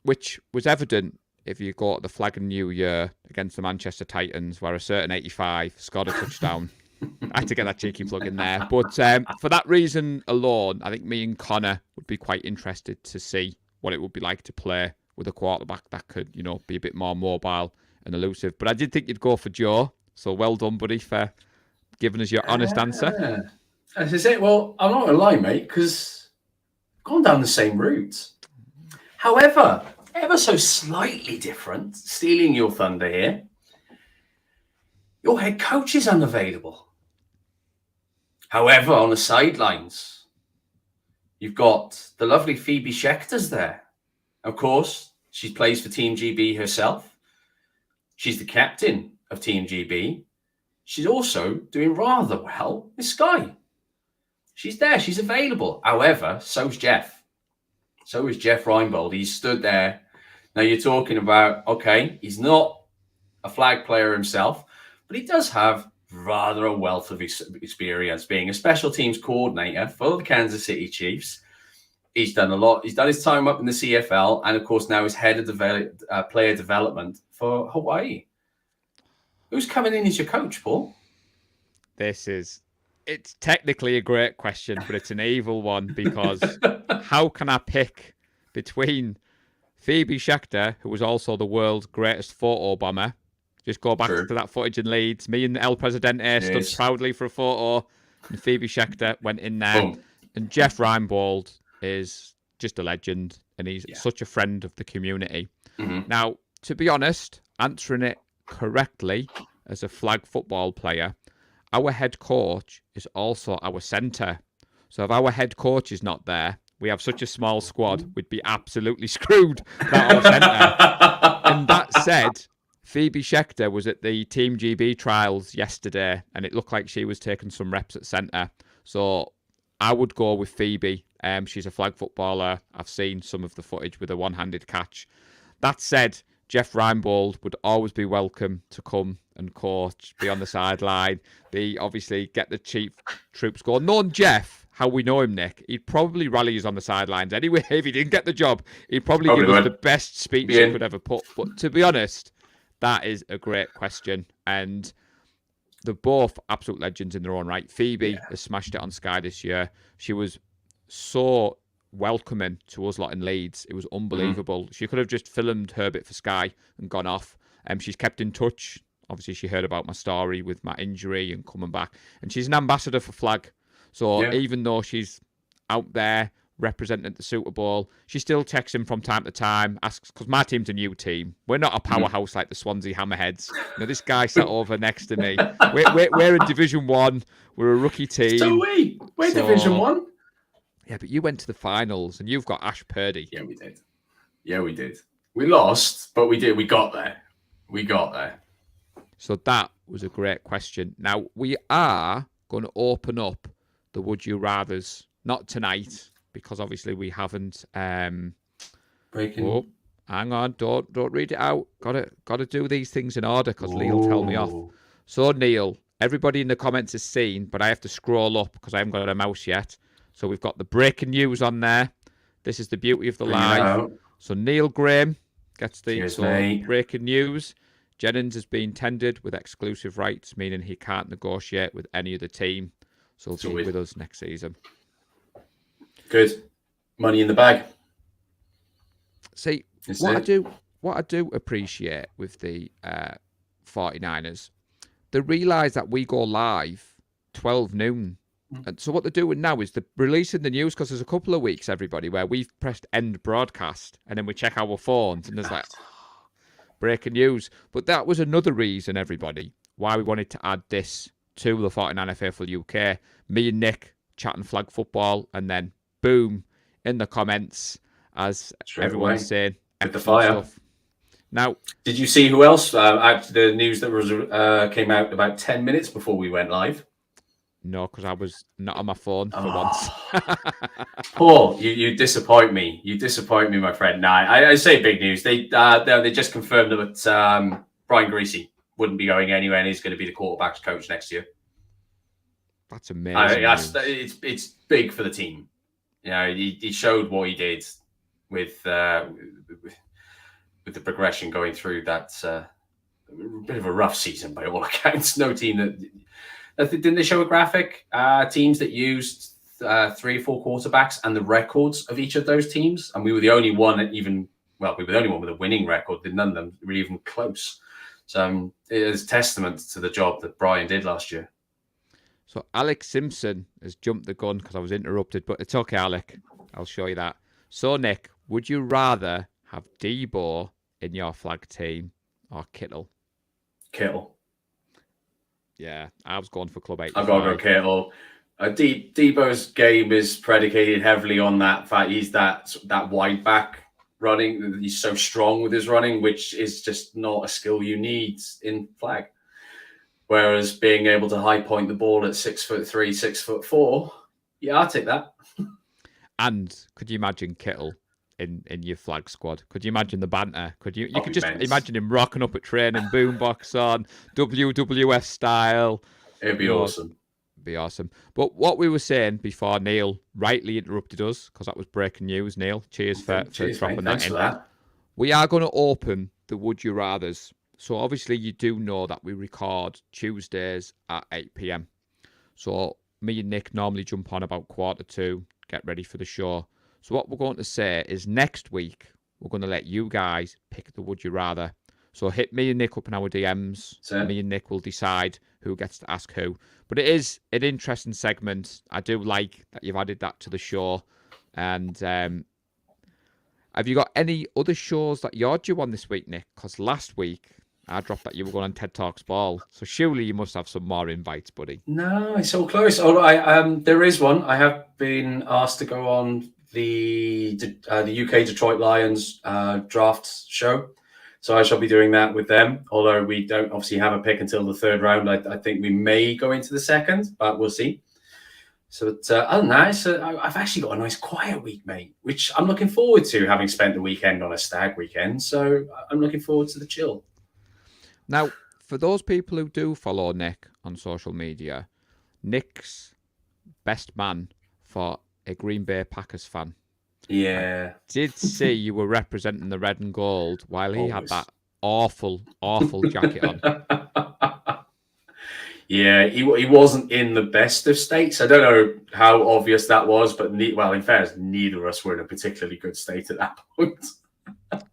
Which was evident if you go to the Flag and New Year against the Manchester Titans, where a certain 85 scored a touchdown. I had to get that cheeky plug in there. But for that reason alone, I think me and Connor would be quite interested to see what it would be like to play with a quarterback that could, be a bit more mobile and elusive. But I did think you'd go for Joe. So well done, buddy, for giving us your honest answer. As I say, well, I'm not going to lie, mate, because I've gone down the same route. However, ever so slightly different, stealing your thunder here, your head coach is unavailable. However, on the sidelines, you've got the lovely Phoebe Schecter's there. Of course, she plays for Team GB herself. She's the captain of Team GB. She's also doing rather well with Sky. She's there. She's available. However, so's Jeff. So is Jeff Reinbold. He's stood there. Now you're talking about, okay, he's not a flag player himself, but he does have rather a wealth of experience being a special teams coordinator for the Kansas City Chiefs. He's done a lot. He's done his time up in the CFL, and of course now he's head of player development for Hawaii. Who's coming in as your coach, Paul? It's technically a great question, but it's an evil one because how can I pick between Phoebe Schechter, who was also the world's greatest photo bomber? Just go back to that footage in Leeds. Me and El Presidente stood proudly for a photo, and Phoebe Schechter went in there. Boom. And Jeff Reinbold is just a legend, and he's such a friend of the community. Mm-hmm. Now, to be honest, answering it correctly as a flag football player, our head coach is also our centre. So if our head coach is not there, we have such a small squad, we'd be absolutely screwed without our centre. And that said, Phoebe Schechter was at the Team GB trials yesterday, and it looked like she was taking some reps at centre. So I would go with Phoebe. She's a flag footballer. I've seen some of the footage with a one-handed catch. That said, Jeff Reinbold would always be welcome to come and coach, be on the sideline, obviously get the chief troops going. Knowing Jeff, how we know him, Nick, he'd probably rally us on the sidelines anyway. If he didn't get the job, he'd probably give us the best speech he could ever put. But to be honest, that is a great question. And they're both absolute legends in their own right. Phoebe has smashed it on Sky this year. She was so welcoming to us lot in Leeds. It was unbelievable. She could have just filmed her bit for Sky and gone off. She's kept in touch. Obviously, she heard about my story with my injury and coming back. And she's an ambassador for flag. So even though she's out there representing the Super Bowl, she still texts him from time to time, asks, because my team's a new team. We're not a powerhouse like the Swansea Hammerheads. This guy sat over next to me. We're in Division 1. We're a rookie team. So we're Division 1. Yeah, but you went to the finals and you've got Ash Purdy. Yeah, we did. We lost, but we did. We got there. So that was a great question. Now, we are going to open up the Would You Rathers. Not tonight, because obviously we haven't... Breaking. Oh, hang on. Don't read it out. Got to do these things in order, because Neil will tell me off. So, Neil, everybody in the comments has seen, but I have to scroll up because I haven't got a mouse yet. So we've got the breaking news on there. This is the beauty of the live. So Neil Graham gets the breaking news. Jennings has been tendered with exclusive rights, meaning he can't negotiate with any other team. So he'll be with us next season. Good. Money in the bag. See, what I do appreciate with the 49ers, they realise that we go live 12 noon. And so what they're doing now is they're releasing the news, because there's a couple of weeks, everybody, where we've pressed end broadcast and then we check our phones and there's like breaking news. But that was another reason, everybody, why we wanted to add this to the 49er Faithful UK. Me and Nick chatting flag football, and then boom, in the comments, as everyone's saying, with the fire stuff. Now, did you see who else? The news that was came out about 10 minutes before we went live. No, because I was not on my phone for once. Paul, you disappoint me. You disappoint me, my friend. Nah, I say big news. They just confirmed that Brian Greasy wouldn't be going anywhere, and he's going to be the quarterback's coach next year. That's amazing. It's big for the team. You know, he showed what he did with the progression going through that bit of a rough season by all accounts. No team that didn't they show a graphic? Teams that used 3 or 4 quarterbacks and the records of each of those teams, and we were the only one that we were the only one with a winning record. None of them were even close. So it is testament to the job that Brian did last year. So Alex Simpson has jumped the gun because I was interrupted, but it's okay, Alec. I'll show you that. So, Nick, would you rather have Debo in your flag team or Kittle? Kittle. Yeah, I was going for Club 8. I've got to go Kittle. Debo's game is predicated heavily on that fact he's that wide back running. He's so strong with his running, which is just not a skill you need in flag. Whereas being able to high point the ball at 6'3", 6'4", yeah, I'll take that. And could you imagine Kittle in your flag squad? Could you imagine the banter? Could you could just immense. Imagine him rocking up at training, boombox on, WWF style. It'd be awesome. Be awesome. But what we were saying before Neil rightly interrupted us, because that was breaking news, Neil. Cheers for dropping that in. That. We are going to open the Would You Rathers. So obviously you do know that we record Tuesdays at 8 p.m. So me and Nick normally jump on about 1:45, get ready for the show. So what we're going to say is next week, we're going to let you guys pick the Would You Rather. So hit me and Nick up in our DMs. Me and Nick will decide who gets to ask who. But it is an interesting segment. I do like that you've added that to the show. And have you got any other shows that you're due on this week, Nick? Because last week, I dropped that you were going on TED Talks Ball. So surely you must have some more invites, buddy. No, it's all close. Although there is one. I have been asked to go on the UK Detroit Lions draft show. So I shall be doing that with them. Although we don't obviously have a pick until the 3rd round. I think we may go into the 2nd, but we'll see. So other than that, I've actually got a nice quiet week, mate, which I'm looking forward to, having spent the weekend on a stag weekend. So I'm looking forward to the chill. Now, for those people who do follow Nick on social media, Nick's best man for a Green Bay Packers fan. Yeah. I did see you were representing the red and gold while he had that awful, awful jacket on. Yeah, he wasn't in the best of states. I don't know how obvious that was, but in fairness, neither of us were in a particularly good state at that point.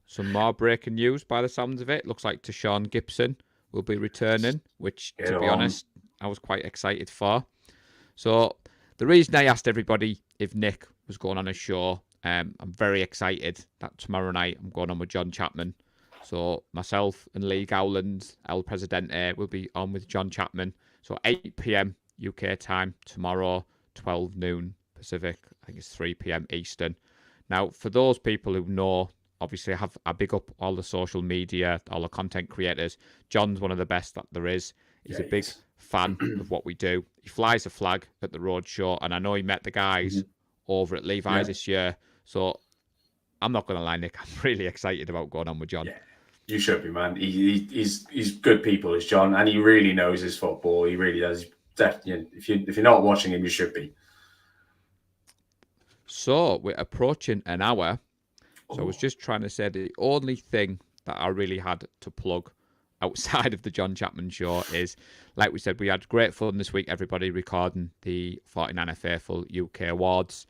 Some more breaking news by the sounds of it. Looks like Tashawn Gibson will be returning, which, to be honest, I was quite excited for. So the reason I asked everybody if Nick was going on a show, I'm very excited that tomorrow night I'm going on with John Chapman. So myself and Lee Gowland, El Presidente, will be on with John Chapman. So 8 p.m. UK time tomorrow, 12 noon Pacific. I think it's 3 p.m. Eastern. Now, for those people who know, obviously I big up all the social media, all the content creators. John's one of the best that there is. He's a big fan of what we do. He flies a flag at the road show, and I know he met the guys over at Levi's this year. So I'm not going to lie, Nick, I'm really excited about going on with John. Yeah, you should be, man. He's good people, is John, and he really knows his football. He really does. Definitely, if you're not watching him, you should be. So we're approaching an hour. So I was just trying to say the only thing that I really had to plug outside of the John Chapman show is, like we said, we had great fun this week, everybody recording the 49er Faithful UK Awards.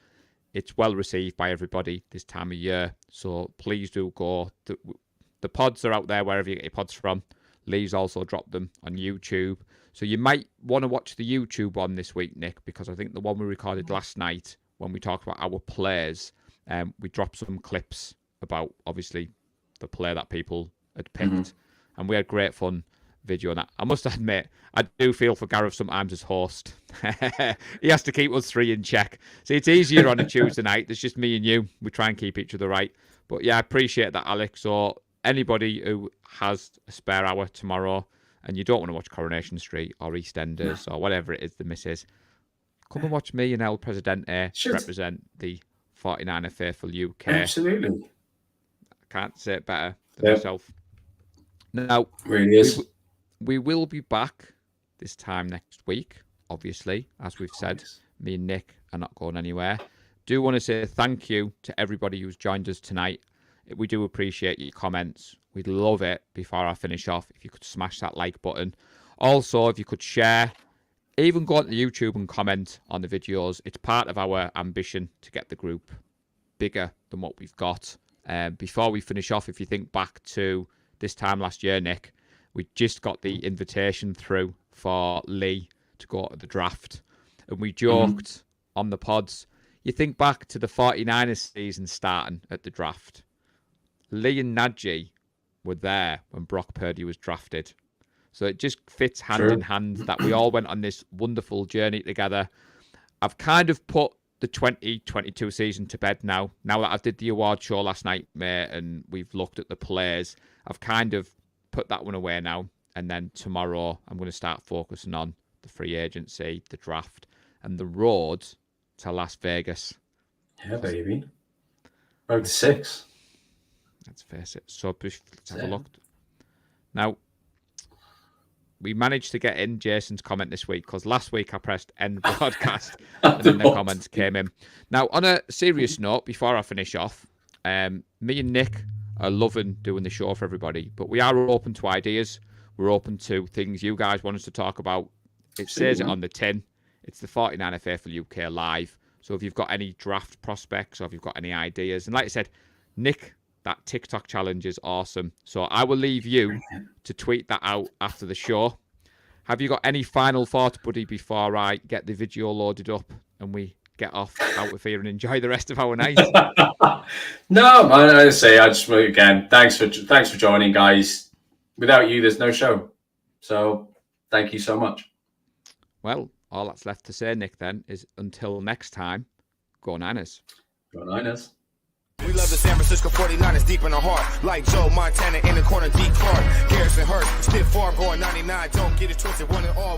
It's well received by everybody this time of year. So please do go. The pods are out there wherever you get your pods from. Lee's also dropped them on YouTube. So you might want to watch the YouTube one this week, Nick, because I think the one we recorded last night when we talked about our players, we dropped some clips about, obviously, the player that people had picked. And we had great fun video on that. I must admit, I do feel for Gareth sometimes as host. He has to keep us three in check. See, it's easier on a Tuesday night. There's just me and you. We try and keep each other right. But yeah, I appreciate that, Alex. So anybody who has a spare hour tomorrow and you don't want to watch Coronation Street or EastEnders or whatever it is the miss is, come and watch me and El Presidente represent the 49er Faithful UK. Absolutely. I can't say it better than myself. Now, really is. We will be back this time next week, obviously. As we've said, me and Nick are not going anywhere. Do want to say thank you to everybody who's joined us tonight. We do appreciate your comments. We'd love it, before I finish off, if you could smash that like button. Also, if you could share, even go onto YouTube and comment on the videos. It's part of our ambition to get the group bigger than what we've got. Before we finish off, if you think back to this time last year, Nick, we just got the invitation through for Lee to go to the draft. And we joked on the pods, you think back to the 49ers season starting at the draft. Lee and Najee were there when Brock Purdy was drafted. So it just fits hand in hand that we all went on this wonderful journey together. I've kind of put the 2022 season to bed now. Now that I did the award show last night, mate, and we've looked at the players, I've kind of put that one away now. And then tomorrow, I'm going to start focusing on the free agency, the draft, and the road to Las Vegas. Yeah, baby. Road to 6. Let's face it. So let's have a look. Now, we managed to get in Jason's comment this week, because last week I pressed end broadcast and then the comments came in. Now, on a serious note, before I finish off, me and Nick are loving doing the show for everybody, but we are open to ideas. We're open to things you guys want us to talk about. It says it on the tin. It's the 49er Faithful UK live. So if you've got any draft prospects, or if you've got any ideas, and like I said, Nick, that TikTok challenge is awesome. So I will leave you to tweet that out after the show. Have you got any final thoughts, buddy, before I get the video loaded up and we get off out of here and enjoy the rest of our night? No, I say, I just, again, thanks for joining, guys. Without you, there's no show. So thank you so much. Well, all that's left to say, Nick, then, is until next time, go Niners. Go Niners. We love the San Francisco 49ers deep in our heart. Like Joe Montana in the corner, deep Clark. Garrison Hurst, stiff farm going 99. Don't get it twisted, one and all.